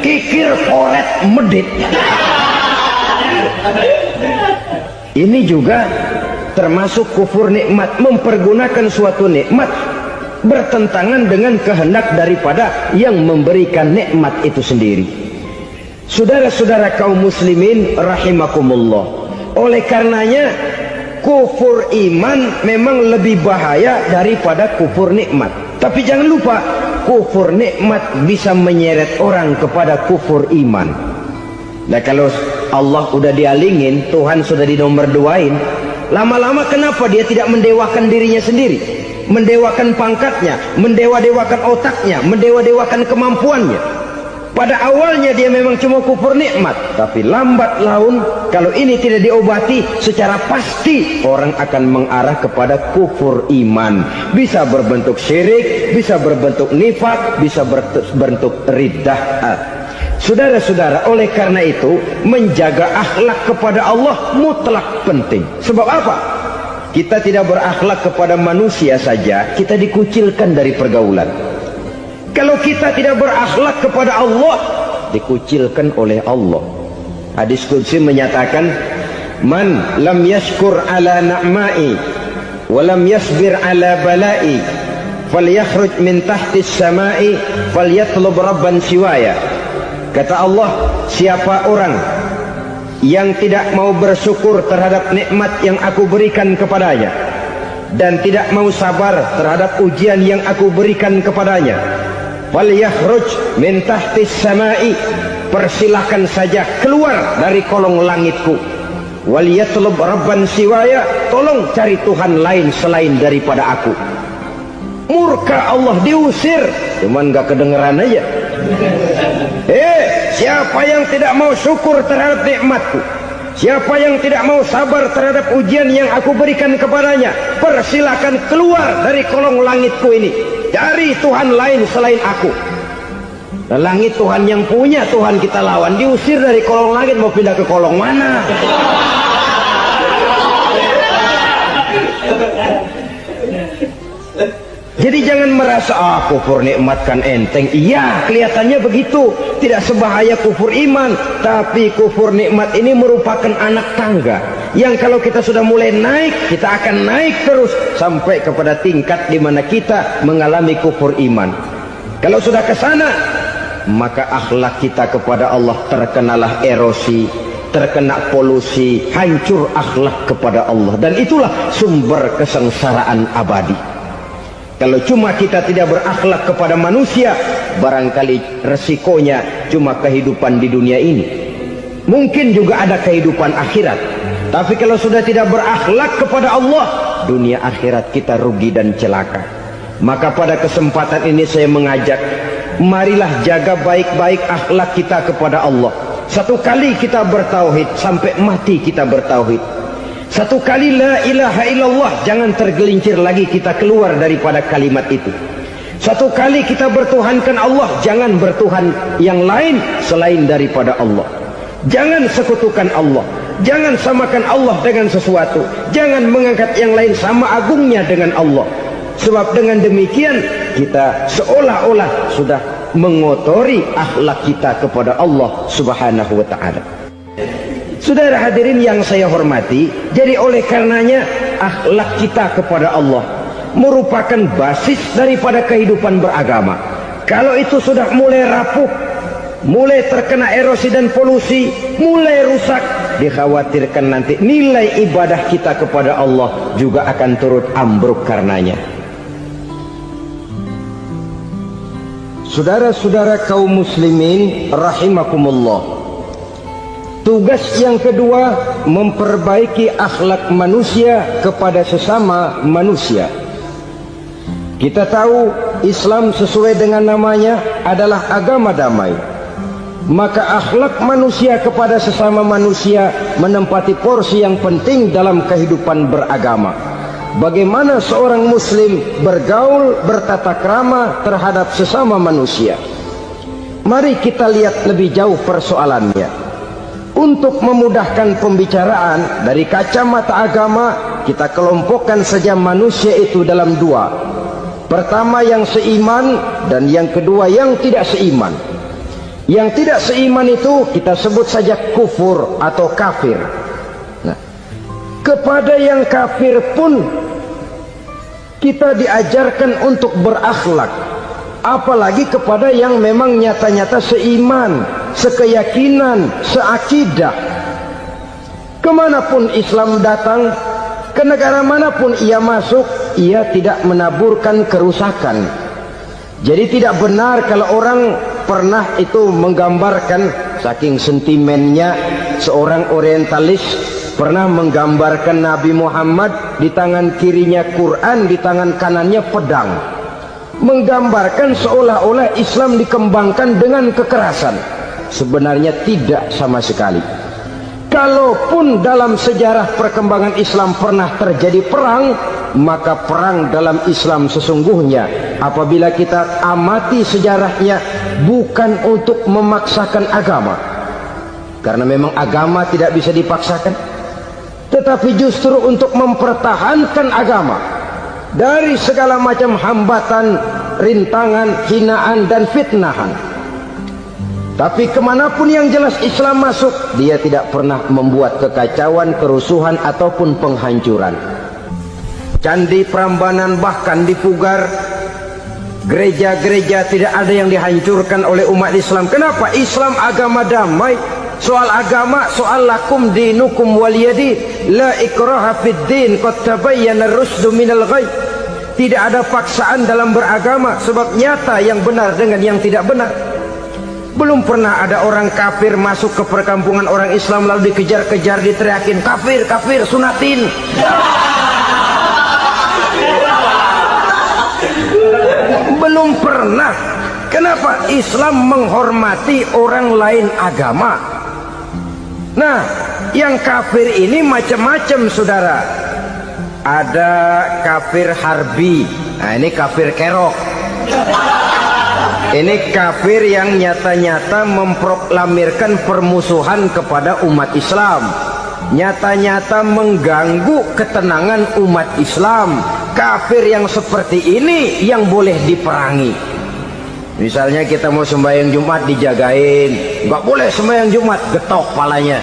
kikir koret medit. Ini juga termasuk kufur nikmat, mempergunakan suatu nikmat bertentangan dengan kehendak daripada yang memberikan nikmat itu sendiri. Saudara-saudara kaum muslimin rahimakumullah, oleh karenanya kufur iman memang lebih bahaya daripada kufur nikmat. Tapi jangan lupa, kufur nikmat bisa menyeret orang kepada kufur iman. Nah kalau Allah udah dialingin, Tuhan sudah dinomor duain, lama-lama kenapa dia tidak mendewakan dirinya sendiri, mendewakan pangkatnya, mendewa-dewakan otaknya, mendewa-dewakan kemampuannya? Pada awalnya dia memang cuma kufur nikmat, tapi lambat laun kalau ini tidak diobati secara pasti, orang akan mengarah kepada kufur iman. Bisa berbentuk syirik, bisa berbentuk nifak, bisa berbentuk riddah. Saudara-saudara, oleh karena itu menjaga akhlak kepada Allah mutlak penting. Sebab apa? Kita tidak berakhlak kepada manusia saja, kita dikucilkan dari pergaulan. Kalau kita tidak berakhlak kepada Allah, dikucilkan oleh Allah. Hadis qudsi menyatakan, man lam yashkur ala na'mai wa lam yasbir ala balai falyakhruj min tahtis samai falyatlub rabban siwaya. Kata Allah, siapa orang yang tidak mau bersyukur terhadap nikmat yang aku berikan kepadanya dan tidak mau sabar terhadap ujian yang aku berikan kepadanya, falyakhruj min tahtis samai, persilahkan saja keluar dari kolong langitku, waliyatlub rabban siwaya, tolong cari Tuhan lain selain daripada aku. Murka Allah, diusir, cuman gak kedengeran aja. Siapa yang tidak mau syukur terhadap nikmatku, siapa yang tidak mau sabar terhadap ujian yang aku berikan kepadanya, persilakan keluar dari kolong langitku ini, cari Tuhan lain selain aku. Dan langit Tuhan yang punya, Tuhan kita lawan, diusir dari kolong langit, mau pindah ke kolong mana? Jadi jangan merasa kufur nikmat kan enteng. Iya, kelihatannya begitu, tidak sebahaya kufur iman. Tapi kufur nikmat ini merupakan anak tangga yang kalau kita sudah mulai naik, kita akan naik terus sampai kepada tingkat di mana kita mengalami kufur iman. Kalau sudah ke sana, maka akhlak kita kepada Allah terkenalah erosi, terkena polusi, hancur akhlak kepada Allah, dan itulah sumber kesengsaraan abadi. Kalau cuma kita tidak berakhlak kepada manusia, barangkali resikonya cuma kehidupan di dunia ini. Mungkin juga ada kehidupan akhirat. Tapi kalau sudah tidak berakhlak kepada Allah, dunia akhirat kita rugi dan celaka. Maka pada kesempatan ini saya mengajak, marilah jaga baik-baik akhlak kita kepada Allah. Satu kali kita bertauhid, sampai mati kita bertauhid. Satu kali la ilaha illallah, jangan tergelincir lagi kita keluar daripada kalimat itu. Satu kali kita bertuhankan Allah, jangan bertuhan yang lain selain daripada Allah. Jangan sekutukan Allah, jangan samakan Allah dengan sesuatu, jangan mengangkat yang lain sama agungnya dengan Allah. Sebab dengan demikian kita seolah-olah sudah mengotori akhlak kita kepada Allah Subhanahu wa ta'ala. Saudara hadirin yang saya hormati, jadi oleh karenanya akhlak kita kepada Allah merupakan basis daripada kehidupan beragama. Kalau itu sudah mulai rapuh, mulai terkena erosi dan polusi, mulai rusak, dikhawatirkan nanti nilai ibadah kita kepada Allah juga akan turut ambruk karenanya. Saudara-saudara kaum muslimin rahimakumullah, tugas yang kedua, memperbaiki akhlak manusia kepada sesama manusia. Kita tahu Islam sesuai dengan namanya adalah agama damai. Maka akhlak manusia kepada sesama manusia menempati porsi yang penting dalam kehidupan beragama. Bagaimana seorang muslim bergaul, bertata krama terhadap sesama manusia. Mari kita lihat lebih jauh persoalannya. Untuk memudahkan pembicaraan dari kacamata agama, kita kelompokkan saja manusia itu dalam dua. Pertama yang seiman, dan yang kedua yang tidak seiman. Yang tidak seiman itu kita sebut saja kufur atau kafir. Nah, kepada yang kafir pun kita diajarkan untuk berakhlak, apalagi kepada yang memang nyata-nyata seiman, sekeyakinan, seakidah. Kemanapun Islam datang, ke negara manapun ia masuk, ia tidak menaburkan kerusakan. Jadi tidak benar kalau orang pernah itu menggambarkan, saking sentimennya seorang orientalis pernah menggambarkan Nabi Muhammad di tangan kirinya Quran, di tangan kanannya pedang, menggambarkan seolah-olah Islam dikembangkan dengan kekerasan. Sebenarnya tidak sama sekali. Kalaupun dalam sejarah perkembangan Islam pernah terjadi perang, maka perang dalam Islam sesungguhnya, apabila kita amati sejarahnya, bukan untuk memaksakan agama, karena memang agama tidak bisa dipaksakan, tetapi justru untuk mempertahankan agama dari segala macam hambatan, rintangan, hinaan, dan fitnahan. Tapi kemanapun yang jelas Islam masuk, dia tidak pernah membuat kekacauan, kerusuhan, ataupun penghancuran. Candi Prambanan bahkan dipugar, Gereja-gereja tidak ada yang dihancurkan oleh umat Islam. Kenapa? Islam agama damai. Soal agama, soal lakum dinukum waliyadin, la ikraha fid din, qad tabayyana ar-rusdu minal ghayy. Tidak ada paksaan dalam beragama, sebab nyata yang benar dengan yang tidak benar. Belum pernah ada orang kafir masuk ke perkampungan orang Islam lalu dikejar-kejar, diteriakin kafir, kafir, sunatin. Belum pernah. Kenapa? Islam menghormati orang lain agama. Nah, yang kafir ini macam-macam, saudara. Ada kafir harbi. Nah, ini kafir kerok. Ini kafir yang nyata-nyata memproklamirkan permusuhan kepada umat Islam. Nyata-nyata mengganggu ketenangan umat Islam. Kafir yang seperti ini yang boleh diperangi. Misalnya kita mau sembahyang Jumat dijagain, nggak boleh sembahyang Jumat, getok palanya.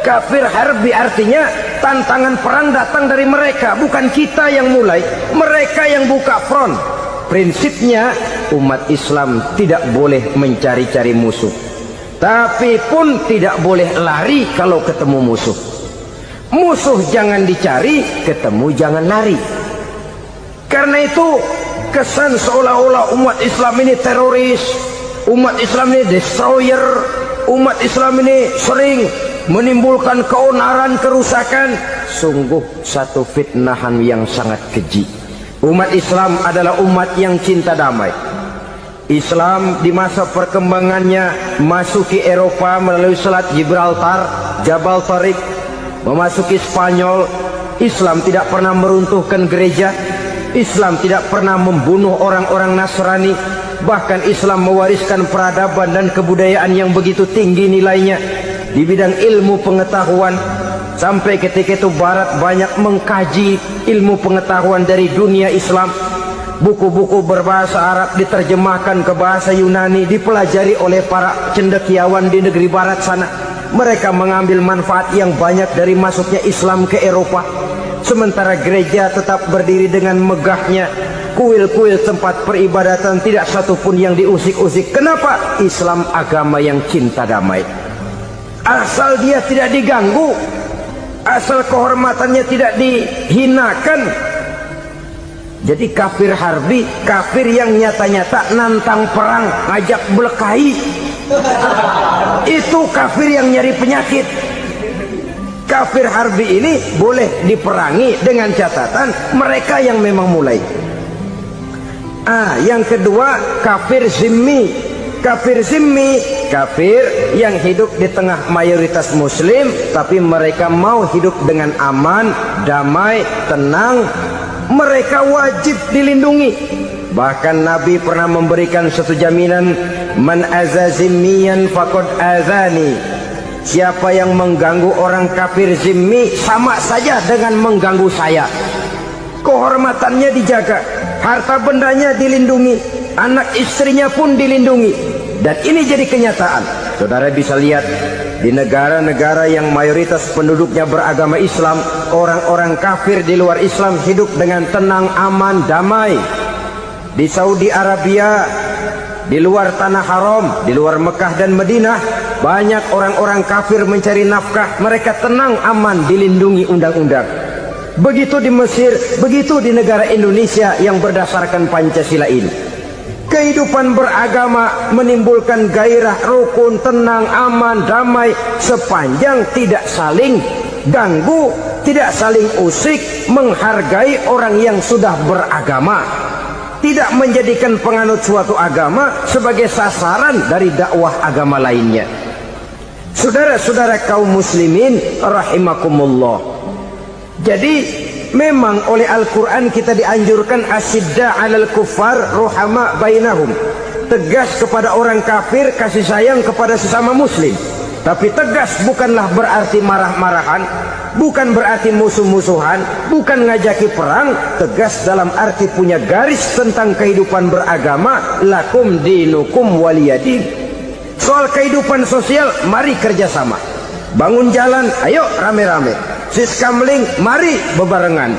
Kafir harbi artinya tantangan perang datang dari mereka, bukan kita yang mulai, mereka yang buka front. Prinsipnya umat Islam tidak boleh mencari-cari musuh, tapi pun tidak boleh lari kalau ketemu musuh. Musuh jangan dicari, ketemu jangan lari. Karena itu kesan seolah-olah umat Islam ini teroris, umat Islam ini destroyer, umat Islam ini sering menimbulkan keonaran, kerusakan. Sungguh satu fitnahan yang sangat keji. Umat Islam adalah umat yang cinta damai. Islam di masa perkembangannya masuki Eropa melalui Selat Gibraltar, Jabal Tariq, memasuki Spanyol. Islam tidak pernah meruntuhkan gereja. Islam tidak pernah membunuh orang-orang Nasrani. Bahkan Islam mewariskan peradaban dan kebudayaan yang begitu tinggi nilainya di bidang ilmu pengetahuan. Sampai ketika itu Barat banyak mengkaji ilmu pengetahuan dari dunia Islam. Buku-buku berbahasa Arab diterjemahkan ke bahasa Yunani, dipelajari oleh para cendekiawan di negeri Barat sana. Mereka mengambil manfaat yang banyak dari masuknya Islam ke Eropa. Sementara gereja tetap berdiri dengan megahnya. Kuil-kuil tempat peribadatan tidak satupun yang diusik-usik. Kenapa? Islam agama yang cinta damai. Asal dia tidak diganggu, asal kehormatannya tidak dihinakan. Jadi kafir harbi, kafir yang nyata-nyata nantang perang, ngajak berkelahi. Itu kafir yang nyari penyakit. Kafir harbi ini boleh diperangi dengan catatan mereka yang memang mulai. Yang kedua kafir zimmi. Kafir zimmi, kafir yang hidup di tengah mayoritas muslim, tapi mereka mau hidup dengan aman, damai, tenang. Mereka wajib dilindungi. Bahkan Nabi pernah memberikan satu jaminan, man aza zimmiyan faqad azani. Siapa yang mengganggu orang kafir zimmi sama saja dengan mengganggu saya. Kehormatannya dijaga, harta bendanya dilindungi, anak istrinya pun dilindungi. Dan ini jadi kenyataan. Saudara bisa lihat di negara-negara yang mayoritas penduduknya beragama Islam, orang-orang kafir di luar Islam hidup dengan tenang, aman, damai. Di Saudi Arabia, di luar tanah haram, di luar Mekah dan Madinah, banyak orang-orang kafir mencari nafkah. Mereka tenang, aman, dilindungi undang-undang. Begitu di Mesir, begitu di negara Indonesia yang berdasarkan Pancasila ini. Kehidupan beragama menimbulkan gairah, rukun, tenang, aman, damai, sepanjang tidak saling ganggu, tidak saling usik, menghargai orang yang sudah beragama, tidak menjadikan penganut suatu agama sebagai sasaran dari dakwah agama lainnya. Saudara-saudara kaum muslimin rahimakumullah. Jadi memang oleh Al-Quran kita dianjurkan asyidda 'alal kuffar ruhama bainahum. Tegas kepada orang kafir, kasih sayang kepada sesama muslim. Tapi tegas bukanlah berarti marah-marahan, bukan berarti musuh-musuhan, bukan ngajaki perang. Tegas dalam arti punya garis tentang kehidupan beragama, lakum dinukum waliyadin. Soal kehidupan sosial, mari kerjasama. Bangun jalan, ayo rame-rame. Siskamling, mari bebarengan.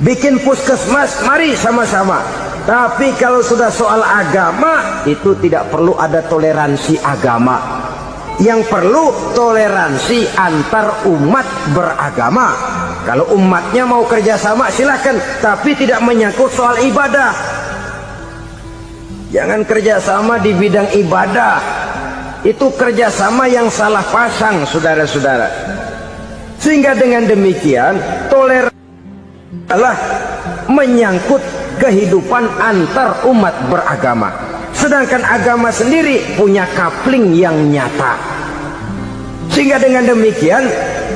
bikin puskesmas, mari sama-sama. Tapi kalau sudah soal agama, itu tidak perlu ada toleransi agama. Yang perlu toleransi antar umat beragama. Kalau umatnya mau kerjasama silakan, tapi tidak menyangkut soal ibadah. Jangan kerjasama di bidang ibadah. Itu kerjasama yang salah pasang, saudara-saudara. Sehingga dengan demikian toleransi adalah menyangkut kehidupan antar umat beragama. Sedangkan agama sendiri punya kapling yang nyata. Sehingga dengan demikian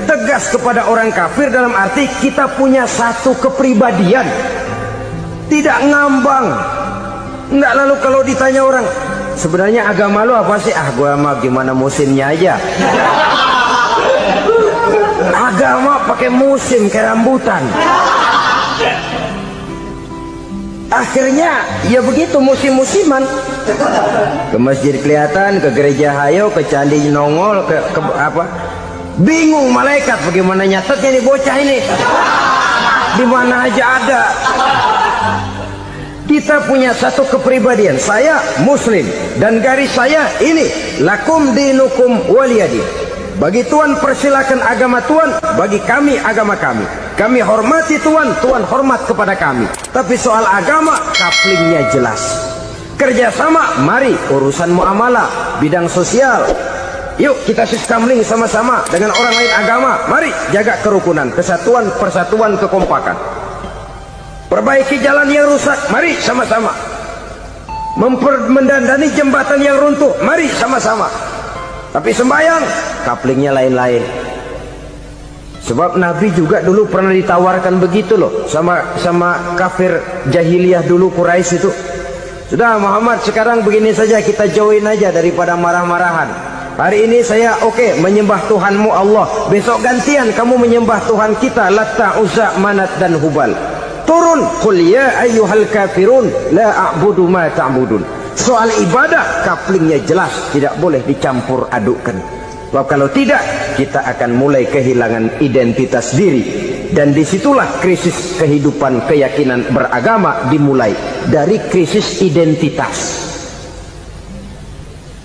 tegas kepada orang kafir dalam arti kita punya satu kepribadian, tidak ngambang. Enggak, lalu kalau ditanya orang, sebenarnya agama lu apa sih? Ah, gua mah gimana musimnya aja. Agama pakai musim kayak rambutan. Akhirnya ya begitu, musim-musiman. Ke masjid kelihatan, ke gereja hayo, ke candi nongol, ke apa? Bingung malaikat bagaimana nyatetnya nih bocah ini. Di mana aja ada. Kita punya satu kepribadian. Saya Muslim dan garis saya ini, lakum dinukum waliyadin. Bagi Tuhan persilakan agama Tuhan, bagi kami agama kami. Kami hormati Tuhan, Tuhan hormat kepada kami. Tapi soal agama, kaplingnya jelas. Kerjasama, mari urusan muamalah, bidang sosial. Yuk kita sistemling sama-sama dengan orang lain agama. Mari jaga kerukunan, kesatuan, persatuan, kekompakan. Perbaiki jalan yang rusak, mari sama-sama. Mendandani jembatan yang runtuh, mari sama-sama. Tapi sembahyang, kaplingnya lain-lain. Sebab Nabi juga dulu pernah ditawarkan begitu loh sama kafir jahiliyah dulu, Quraisy itu. Sudah Muhammad, sekarang begini saja, kita join aja daripada marah-marahan. Hari ini saya oke, menyembah Tuhanmu Allah. Besok gantian kamu menyembah Tuhan kita, Latta, Uzza, Manat dan Hubal. Turun, qul ya ayyuhal kafirun la a'budu ma ta'budun. Soal ibadah kaplingnya jelas, tidak boleh dicampur adukkan. Sebab kalau tidak, kita akan mulai kehilangan identitas diri. Dan disitulah krisis kehidupan keyakinan beragama dimulai. Dari krisis identitas.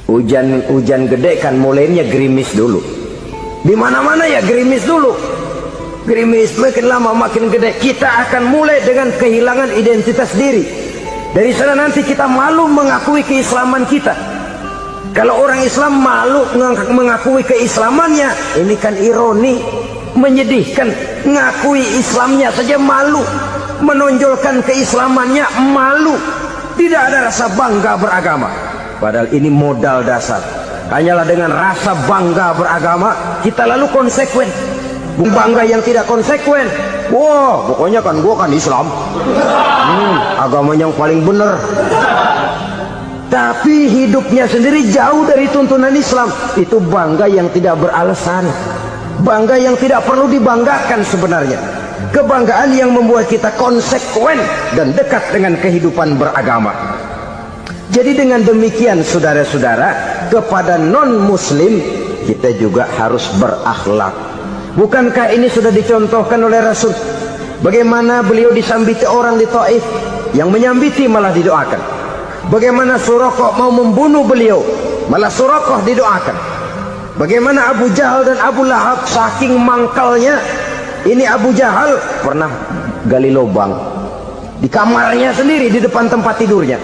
Hujan gede kan mulainya gerimis dulu. Di mana-mana ya gerimis dulu. Gerimis makin lama makin gede. Kita akan mulai dengan kehilangan identitas diri. Dari sana nanti kita malu mengakui keislaman kita. Kalau orang Islam malu mengakui keislamannya, ini kan ironi, menyedihkan. Ngakui Islamnya saja malu, menonjolkan keislamannya malu. Tidak ada rasa bangga beragama. Padahal ini modal dasar. Hanyalah dengan rasa bangga beragama kita lalu konsekuen. Bangga yang tidak konsekuen, wah pokoknya kan gua kan Islam, agama yang paling benar. Tapi hidupnya sendiri jauh dari tuntunan Islam. Itu bangga yang tidak beralasan, bangga yang tidak perlu dibanggakan sebenarnya. Kebanggaan yang membuat kita konsekuen dan dekat dengan kehidupan beragama. Jadi dengan demikian saudara-saudara, kepada non-muslim kita juga harus berakhlak. Bukankah ini sudah dicontohkan oleh Rasul? Bagaimana beliau disambiti orang di Taif, yang menyambiti malah didoakan. Bagaimana Suraqah mau membunuh beliau, malah Suraqah didoakan. Bagaimana Abu Jahal dan Abu Lahab saking mangkalnya. Ini Abu Jahal pernah gali lubang di kamarnya sendiri, di depan tempat tidurnya.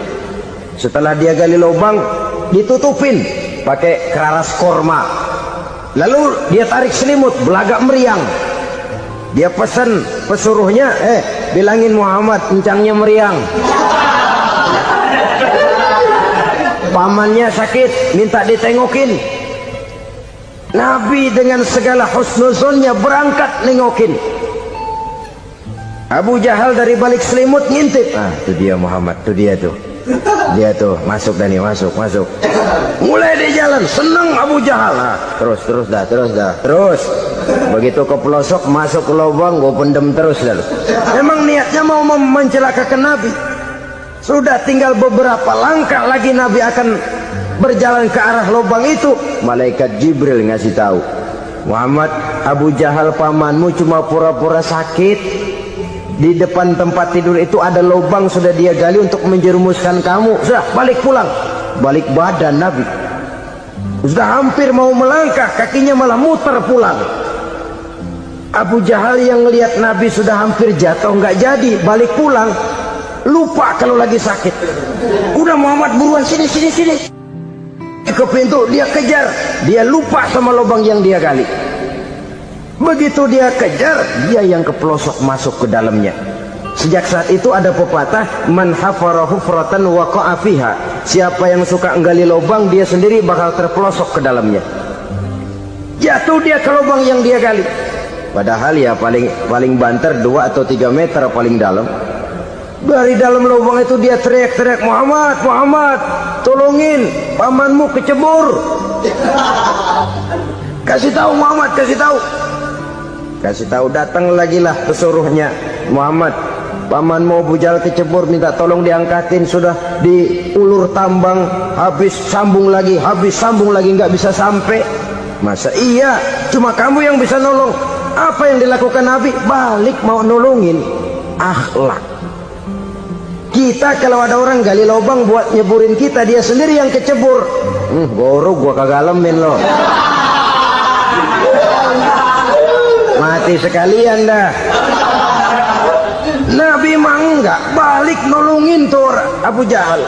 Setelah dia gali lubang, ditutupin pakai keraras korma. Lalu dia tarik selimut, belagak meriang. Dia pesan pesuruhnya, bilangin Muhammad encangnya meriang. Pamannya sakit, minta ditengokin. Nabi dengan segala husnuzonnya berangkat nengokin. Abu Jahal dari balik selimut ngintip. Ah, itu dia Muhammad, itu dia tuh. Dia tuh, masuk Dani, masuk. Mulai di jalan, seneng Abu Jahal. Nah, terus dah. Begitu ke pelosok, masuk ke lubang, gue pendem terus lalu. Memang niatnya mau mencelakakan Nabi. Sudah tinggal beberapa langkah lagi Nabi akan berjalan ke arah lubang itu. Malaikat Jibril ngasih tahu, Muhammad, Abu Jahal pamanmu cuma pura-pura sakit. Di depan tempat tidur itu ada lubang sudah dia gali untuk menjerumuskan kamu. Sudah, balik pulang. Balik badan Nabi. Sudah hampir mau melangkah, kakinya malah muter pulang. Abu Jahal yang lihat Nabi sudah hampir jatuh, nggak jadi, balik pulang. Lupa kalau lagi sakit. Udah Muhammad buruan sini. Ke pintu, dia kejar. Dia lupa sama lubang yang dia gali. Begitu dia kejar, dia yang kepelosok masuk ke dalamnya. Sejak saat itu ada pepatah, man hafara hufratan waqa'a fiha. Siapa yang suka nggali lubang, dia sendiri bakal terpelosok ke dalamnya. Jatuh dia ke lubang yang dia gali. Padahal ya paling banter 2 atau 3 meter paling dalam. Dari dalam lubang itu dia teriak-teriak, Muhammad, tolongin, pamanmu kecebur. Kasih tahu Muhammad, kasih tahu. Datang lagi lah pesuruhnya, Muhammad, pamanmu Abu Jahal kecebur, minta tolong diangkatin. Sudah diulur tambang, habis sambung lagi, nggak bisa sampai. Masa iya cuma kamu yang bisa nolong? Apa yang dilakukan Nabi? Balik mau nolongin. Akhlak. Kita kalau ada orang gali lubang buat nyeburin kita, dia sendiri yang kecebur. Goro gua kagak lemin loh. Mati sekalian dah. Nabi mah enggak, balik nolongin tuh Abu Jahal.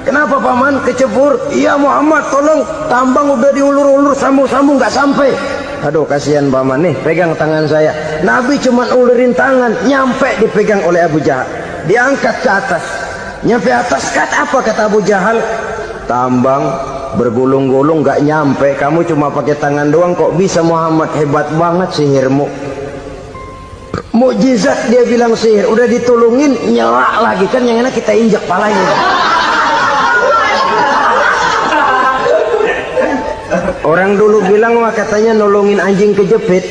Kenapa paman kecebur? Iya Muhammad, tolong, tambang udah diulur-ulur, sambung-sambung nggak sampai. Aduh kasihan paman nih, pegang tangan saya. Nabi cuma ulurin tangan, nyampe dipegang oleh Abu Jahal. Diangkat ke atas. Nyampe atas, apa kata Abu Jahal? Tambang bergulung-gulung nggak nyampe, kamu cuma pakai tangan doang kok bisa Muhammad, hebat banget sihirmu. Mukjizat dia bilang sihir, udah ditolongin nyelak lagi, kan yang enak kita injak palanya. Orang dulu bilang wah katanya nolongin anjing kejepit,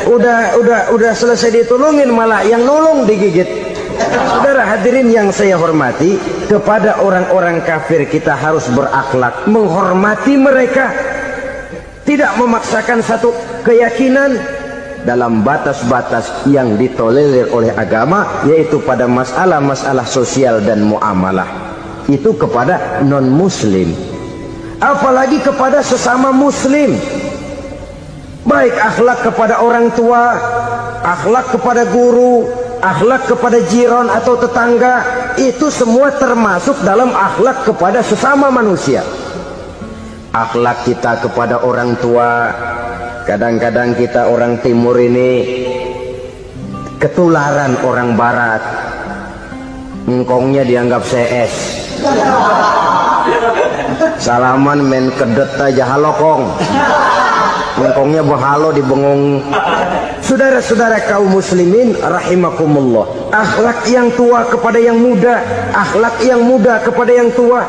udah selesai ditolongin malah yang nolong digigit. Saudara hadirin yang saya hormati, kepada orang-orang kafir kita harus berakhlak, menghormati mereka, tidak memaksakan satu keyakinan dalam batas-batas yang ditolerir oleh agama, yaitu pada masalah-masalah sosial dan muamalah. Itu kepada non-muslim, apalagi kepada sesama muslim. Baik akhlak kepada orang tua, akhlak kepada guru, akhlak kepada jiran atau tetangga, itu semua termasuk dalam akhlak kepada sesama manusia. Akhlak kita kepada orang tua, kadang-kadang kita orang timur ini ketularan orang barat. Engkongnya dianggap CS, salaman main kedet aja halokong, engkongnya bahalo di bengong. Saudara-saudara kaum muslimin rahimakumullah, akhlak yang tua kepada yang muda, akhlak yang muda kepada yang tua,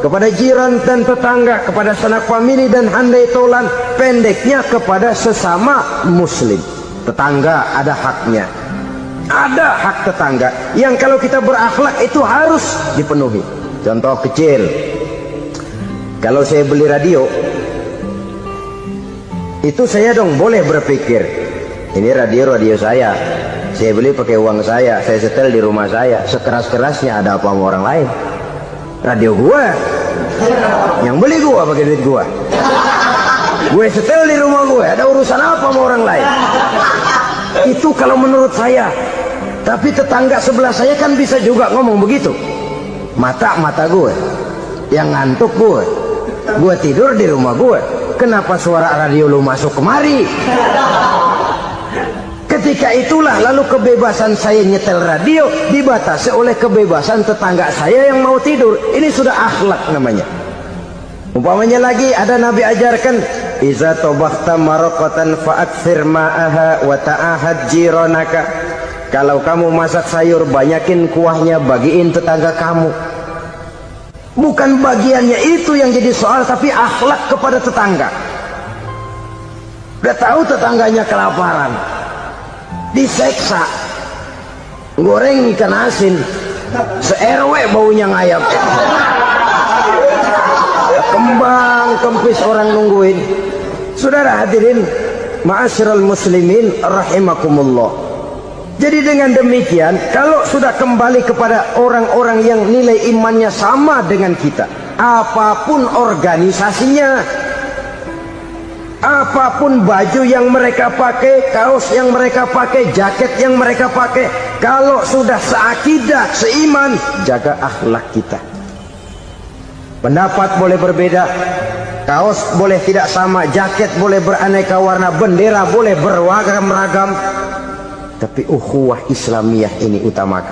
kepada jiran dan tetangga, kepada sanak famili dan handai tolan, pendeknya kepada sesama muslim. Tetangga ada haknya, ada hak tetangga yang kalau kita berakhlak itu harus dipenuhi. Contoh kecil, kalau saya beli radio, itu saya dong boleh berpikir, ini radio saya beli pakai uang saya setel di rumah saya, sekeras-kerasnya ada apa sama orang lain? Radio gua, yang beli gua pakai duit gua, gue setel di rumah gue, ada urusan apa sama orang lain? Itu kalau menurut saya. Tapi tetangga sebelah saya kan bisa juga ngomong begitu. Mata gue yang ngantuk, gue tidur di rumah gue, kenapa suara radio lu masuk kemari? Ketika itulah lalu kebebasan saya nyetel radio dibatasi oleh kebebasan tetangga saya yang mau tidur. Ini sudah akhlak namanya. Umpamanya lagi ada Nabi ajarkan, iza tobakhta maraqatan fa'akthir ma'aha wa ta'ahad jiranaka. Kalau kamu masak sayur, banyakin kuahnya, bagiin tetangga kamu. Bukan bagiannya itu yang jadi soal, tapi akhlak kepada tetangga. Udah tahu tetangganya kelaparan, diseksa, goreng ikan asin, se-RW baunya ngayap, kembang kempis orang nungguin. Saudara hadirin ma'asyiral muslimin rahimakumullah, Jadi dengan demikian, kalau sudah kembali kepada orang-orang yang nilai imannya sama dengan kita, apapun organisasinya, apapun baju yang mereka pakai, kaos yang mereka pakai, jaket yang mereka pakai, kalau sudah seakidah, seiman, jaga akhlak kita. Pendapat boleh berbeda, kaos boleh tidak sama, jaket boleh beraneka warna, bendera boleh beragam-ragam, tapi ukhuwah Islamiyah ini utamakan.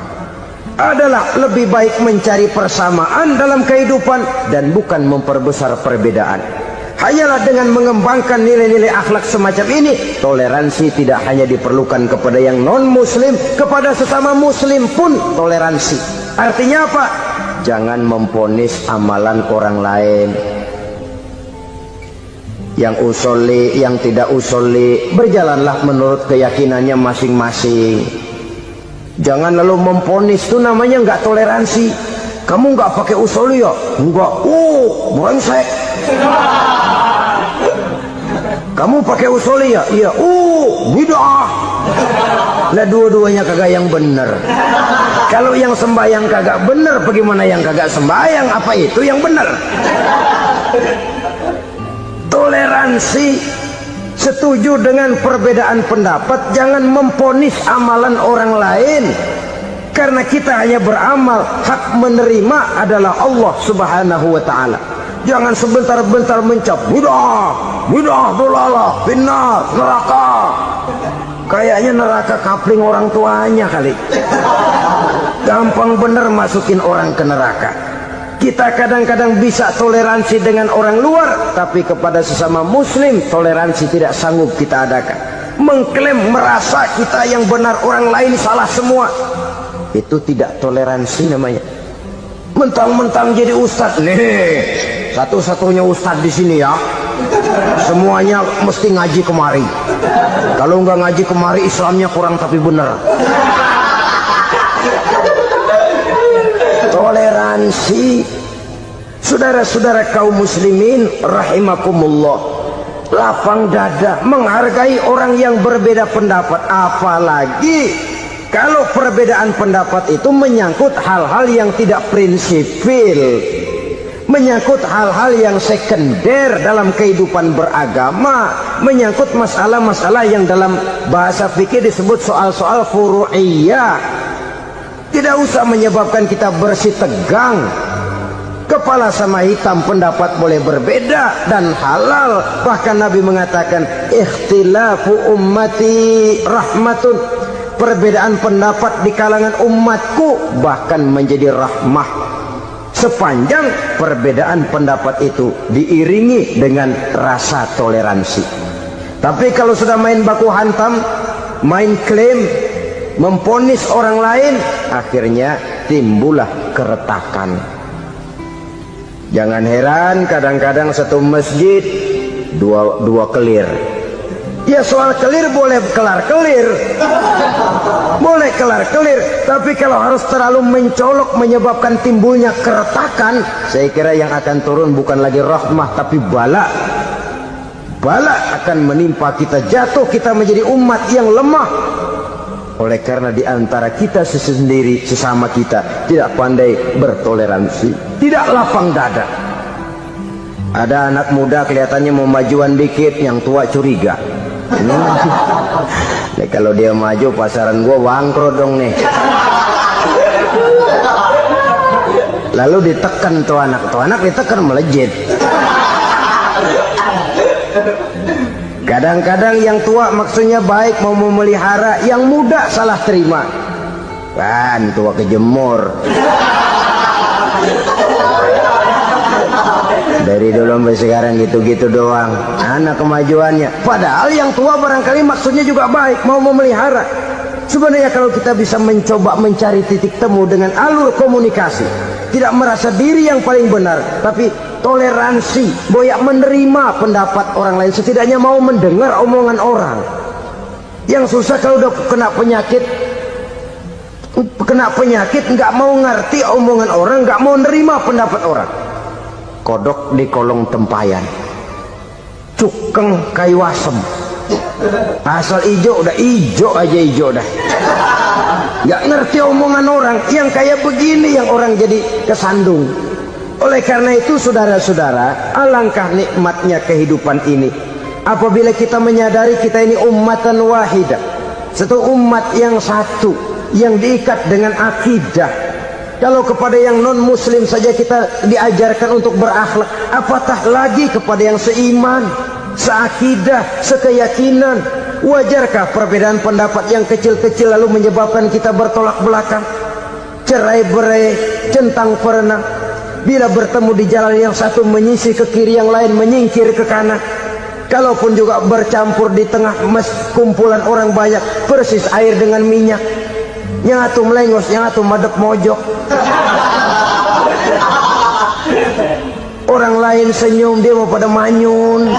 Adalah lebih baik mencari persamaan dalam kehidupan dan bukan memperbesar perbedaan. Hanyalah dengan mengembangkan nilai-nilai akhlak semacam ini, toleransi tidak hanya diperlukan kepada yang non-muslim, kepada sesama muslim pun toleransi. Artinya apa? Jangan memponis amalan orang lain. Yang usoli, yang tidak usoli, berjalanlah menurut keyakinannya masing-masing. Jangan lalu memponis, itu namanya nggak toleransi. Kamu nggak pakai usoli ya? Enggak. Brengsek. Kamu pakai usoli ya? Iya. Bid'ah. Lah dua-duanya kagak yang benar. Kalau yang sembahyang kagak benar, bagaimana yang kagak sembahyang? Apa itu yang benar? Toleransi, setuju dengan perbedaan pendapat, jangan memponis amalan orang lain. Karena kita hanya beramal, hak menerima adalah Allah Subhanahu wa ta'ala. Jangan sebentar-bentar mencap bid'ah dolalah, finnar, neraka. Kayaknya neraka kapling orang tuanya kali. Gampang bener masukin orang ke neraka. Kita kadang-kadang bisa toleransi dengan orang luar, tapi kepada sesama muslim toleransi tidak sanggup kita adakan. Mengklaim merasa kita yang benar, orang lain salah semua, itu tidak toleransi namanya. Mentang-mentang jadi ustadz, nih satu-satunya ustadz di sini ya, semuanya mesti ngaji kemari. Kalau nggak ngaji kemari, Islamnya kurang tapi benar. Toleransi. Saudara-saudara kaum muslimin rahimakumullah, lapang dada menghargai orang yang berbeda pendapat, apalagi kalau perbedaan pendapat itu menyangkut hal-hal yang tidak prinsipil, menyangkut hal-hal yang sekunder dalam kehidupan beragama, menyangkut masalah-masalah yang dalam bahasa fikih disebut soal-soal furu'iyah. Tidak usah menyebabkan kita bersih tegang. Kepala sama hitam, pendapat boleh berbeda dan halal. Bahkan Nabi mengatakan ikhtilafu ummati rahmatun, perbedaan pendapat di kalangan umatku bahkan menjadi rahmah, sepanjang perbedaan pendapat itu diiringi dengan rasa toleransi. Tapi kalau sudah main baku hantam, main klaim, memponis orang lain, akhirnya timbullah keretakan. Jangan heran kadang-kadang satu masjid dua kelir. Ya soal kelir boleh kelar-kelir, boleh kelar-kelir, tapi kalau harus terlalu mencolok menyebabkan timbulnya keretakan, saya kira yang akan turun bukan lagi rahmah tapi bala. Bala akan menimpa kita, jatuh kita menjadi umat yang lemah. Oleh karena di antara kita sendiri, sesama kita tidak pandai bertoleransi, tidak lapang dada. Ada anak muda kelihatannya mau majuan dikit, yang tua curiga. Nih, kalau dia maju pasaran gua bangkrut dong nih. Lalu ditekan tuh anak ditekan melejit. Kadang-kadang yang tua maksudnya baik, mau memelihara, yang muda salah terima. Kan tua kejemur. Dari dulu sampai sekarang gitu-gitu doang, anak kemajuannya. Padahal yang tua barangkali maksudnya juga baik, mau memelihara. Sebenarnya kalau kita bisa mencoba mencari titik temu dengan alur komunikasi, tidak merasa diri yang paling benar, tapi toleransi, boyak menerima pendapat orang lain, setidaknya mau mendengar omongan orang. Yang susah kalau udah kena penyakit, nggak mau ngerti omongan orang, nggak mau nerima pendapat orang. Kodok di kolong tempayan, cukeng kayu asem. Asal ijo udah ijo aja ijo dah. Gak ngerti omongan orang. Yang kayak begini yang orang jadi kesandung. Oleh karena itu saudara-saudara, alangkah nikmatnya kehidupan ini apabila kita menyadari kita ini ummatan wahidah, satu umat yang satu, yang diikat dengan akidah. Kalau kepada yang non muslim saja kita diajarkan untuk berakhlak, apatah lagi kepada yang seiman, seakidah, sekeyakinan. Wajarkah perbedaan pendapat yang kecil-kecil lalu menyebabkan kita bertolak belakang, cerai-berai, centang perenang? Bila bertemu di jalan yang satu menyisih ke kiri, yang lain menyingkir ke kanan. Kalaupun juga bercampur di tengah kumpulan orang banyak, persis air dengan minyak. Yang atu melengos, yang atu madep mojok. Orang lain senyum, dia mau pada manyun.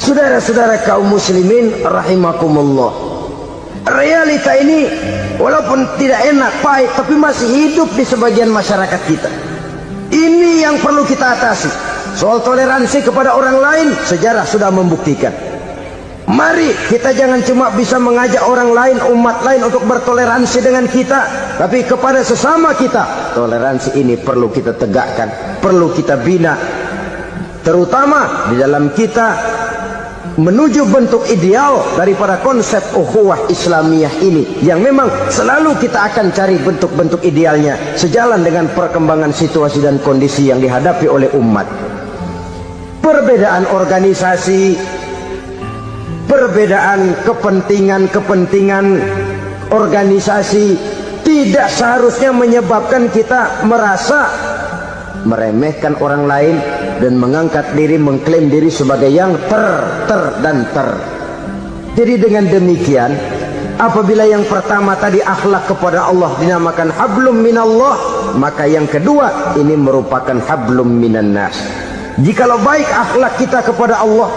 Saudara-saudara kaum muslimin rahimakumullah, realita ini walaupun tidak enak, pahit, tapi masih hidup di sebagian masyarakat kita. Ini yang perlu kita atasi. Soal toleransi kepada orang lain, sejarah sudah membuktikan. Mari kita jangan cuma bisa mengajak orang lain, umat lain untuk bertoleransi dengan kita, tapi kepada sesama kita. Toleransi ini perlu kita tegakkan, perlu kita bina, terutama di dalam kita menuju bentuk ideal daripada konsep ukhuwah Islamiyah ini, yang memang selalu kita akan cari bentuk-bentuk idealnya sejalan dengan perkembangan situasi dan kondisi yang dihadapi oleh umat. Perbedaan organisasi, perbedaan kepentingan organisasi tidak seharusnya menyebabkan kita merasa meremehkan orang lain dan mengangkat diri, mengklaim diri sebagai yang ter. Jadi dengan demikian, apabila yang pertama tadi akhlak kepada Allah dinamakan hablum minallah, maka yang kedua ini merupakan hablum minan nas. Jikalau baik akhlak kita kepada Allah,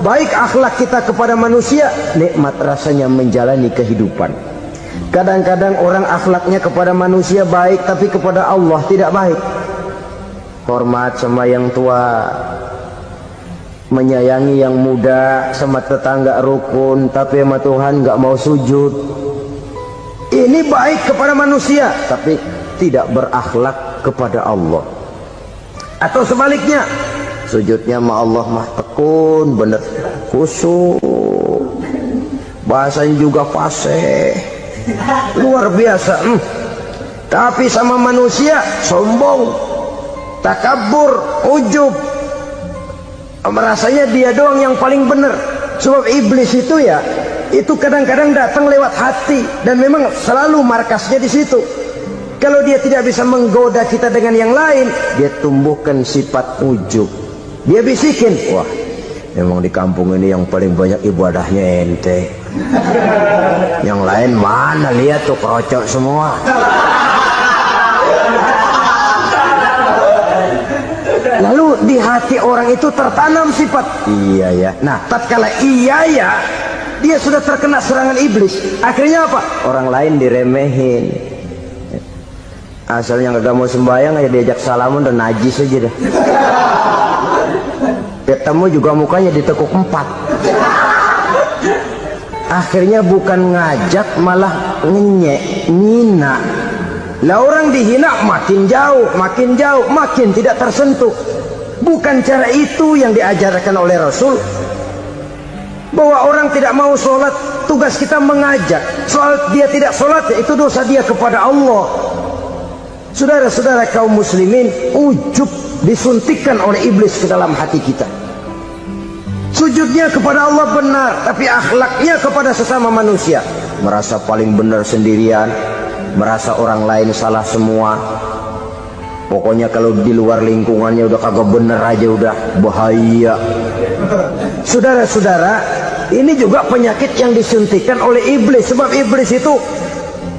baik akhlak kita kepada manusia, nikmat rasanya menjalani kehidupan. Kadang-kadang orang akhlaknya kepada manusia baik, tapi kepada Allah tidak baik. Hormat sama yang tua, menyayangi yang muda, sama tetangga rukun, tapi sama Tuhan nggak mau sujud. Ini baik kepada manusia, tapi tidak berakhlak kepada Allah. Atau sebaliknya, sujudnya sama Allah mah tekun, bener, khusyuk, bahasanya juga fasih, luar biasa. Tapi sama manusia sombong, takabur, ujub, merasanya dia doang yang paling benar. Sebab iblis itu ya, itu kadang-kadang datang lewat hati, dan memang selalu markasnya di situ. Kalau dia tidak bisa menggoda kita dengan yang lain, dia tumbuhkan sifat ujub. Dia bisikin, wah memang di kampung ini yang paling banyak ibadahnya ente, yang lain mana, lihat tuh kerocok semua. Lalu di hati orang itu tertanam sifat iya ya. Nah, tatkala iya ya, dia sudah terkena serangan iblis. Akhirnya apa? Orang lain diremehin. Asalnya nggak mau sembahyang, ya diajak salaman dan najis aja dah. Ketemu juga mukanya ditekuk 4. Akhirnya bukan ngajak, malah ngenyek, ngina. Lah orang dihina makin jauh, makin tidak tersentuh. Bukan cara itu yang diajarkan oleh Rasul. Bahwa orang tidak mau sholat, tugas kita mengajak. Soal dia tidak sholat, itu dosa dia kepada Allah. Saudara-saudara kaum muslimin, ujub disuntikkan oleh iblis ke dalam hati kita. Sujudnya kepada Allah benar, tapi akhlaknya kepada sesama manusia merasa paling benar sendirian, merasa orang lain salah semua. Pokoknya kalau di luar lingkungannya udah kagak bener aja udah bahaya. Saudara-saudara, ini juga penyakit yang disuntikan oleh iblis. Sebab iblis itu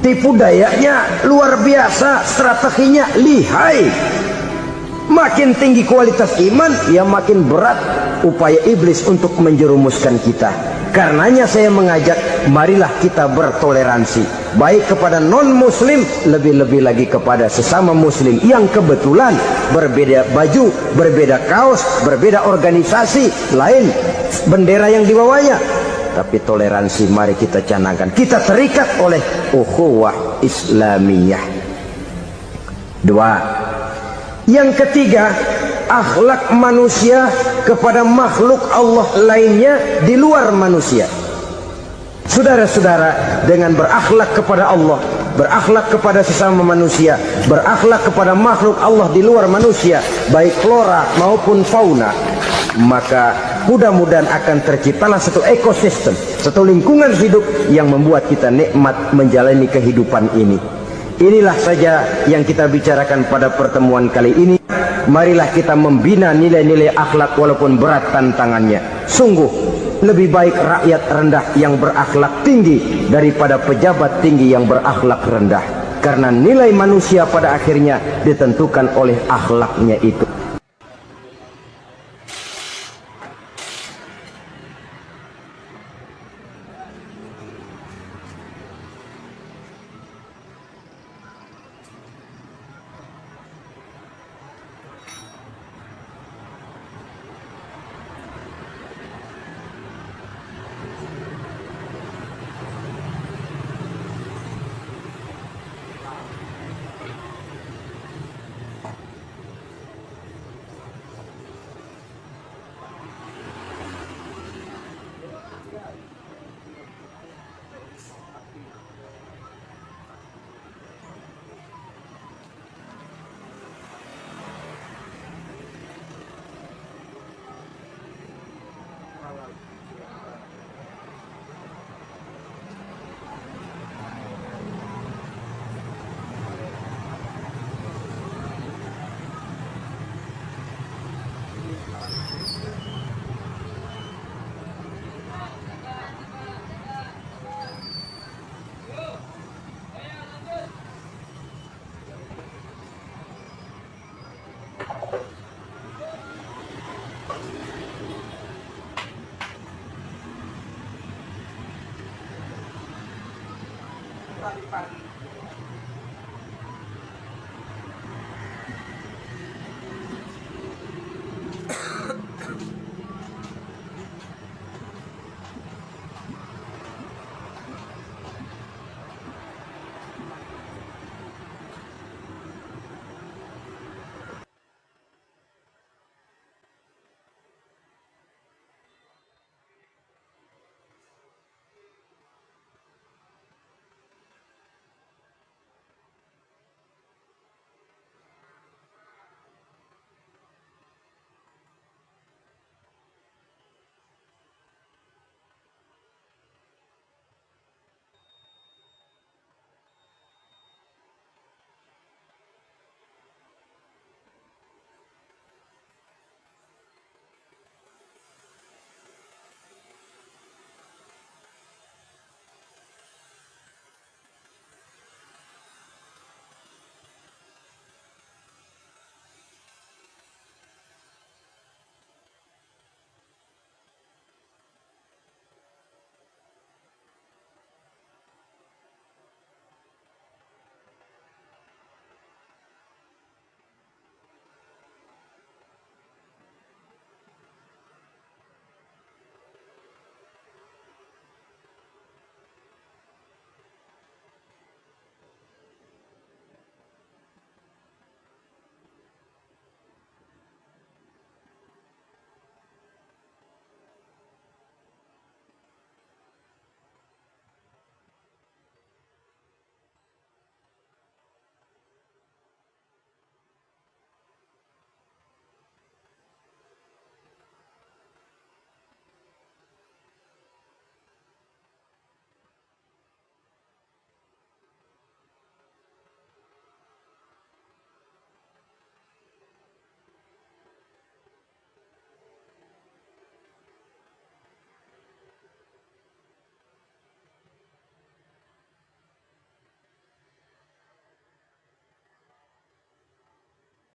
tipu dayanya luar biasa, strateginya lihai. Makin tinggi kualitas iman, ya makin berat upaya iblis untuk menjerumuskan kita. Karenanya saya mengajak, marilah kita bertoleransi, baik kepada non-muslim, lebih-lebih lagi kepada sesama muslim yang kebetulan berbeda baju, berbeda kaos, berbeda organisasi, lain bendera yang dibawanya. Tapi toleransi mari kita canangkan. Kita terikat oleh ukhuwah Islamiyah. 2. Yang ketiga, akhlak manusia kepada makhluk Allah lainnya di luar manusia. Saudara-saudara, dengan berakhlak kepada Allah, berakhlak kepada sesama manusia, berakhlak kepada makhluk Allah di luar manusia, baik flora maupun fauna, maka mudah-mudahan akan terciptalah satu ekosistem, satu lingkungan hidup yang membuat kita nikmat menjalani kehidupan ini. Inilah saja yang kita bicarakan pada pertemuan kali ini. Marilah kita membina nilai-nilai akhlak walaupun berat tantangannya. Sungguh lebih baik rakyat rendah yang berakhlak tinggi daripada pejabat tinggi yang berakhlak rendah. Karena nilai manusia pada akhirnya ditentukan oleh akhlaknya itu.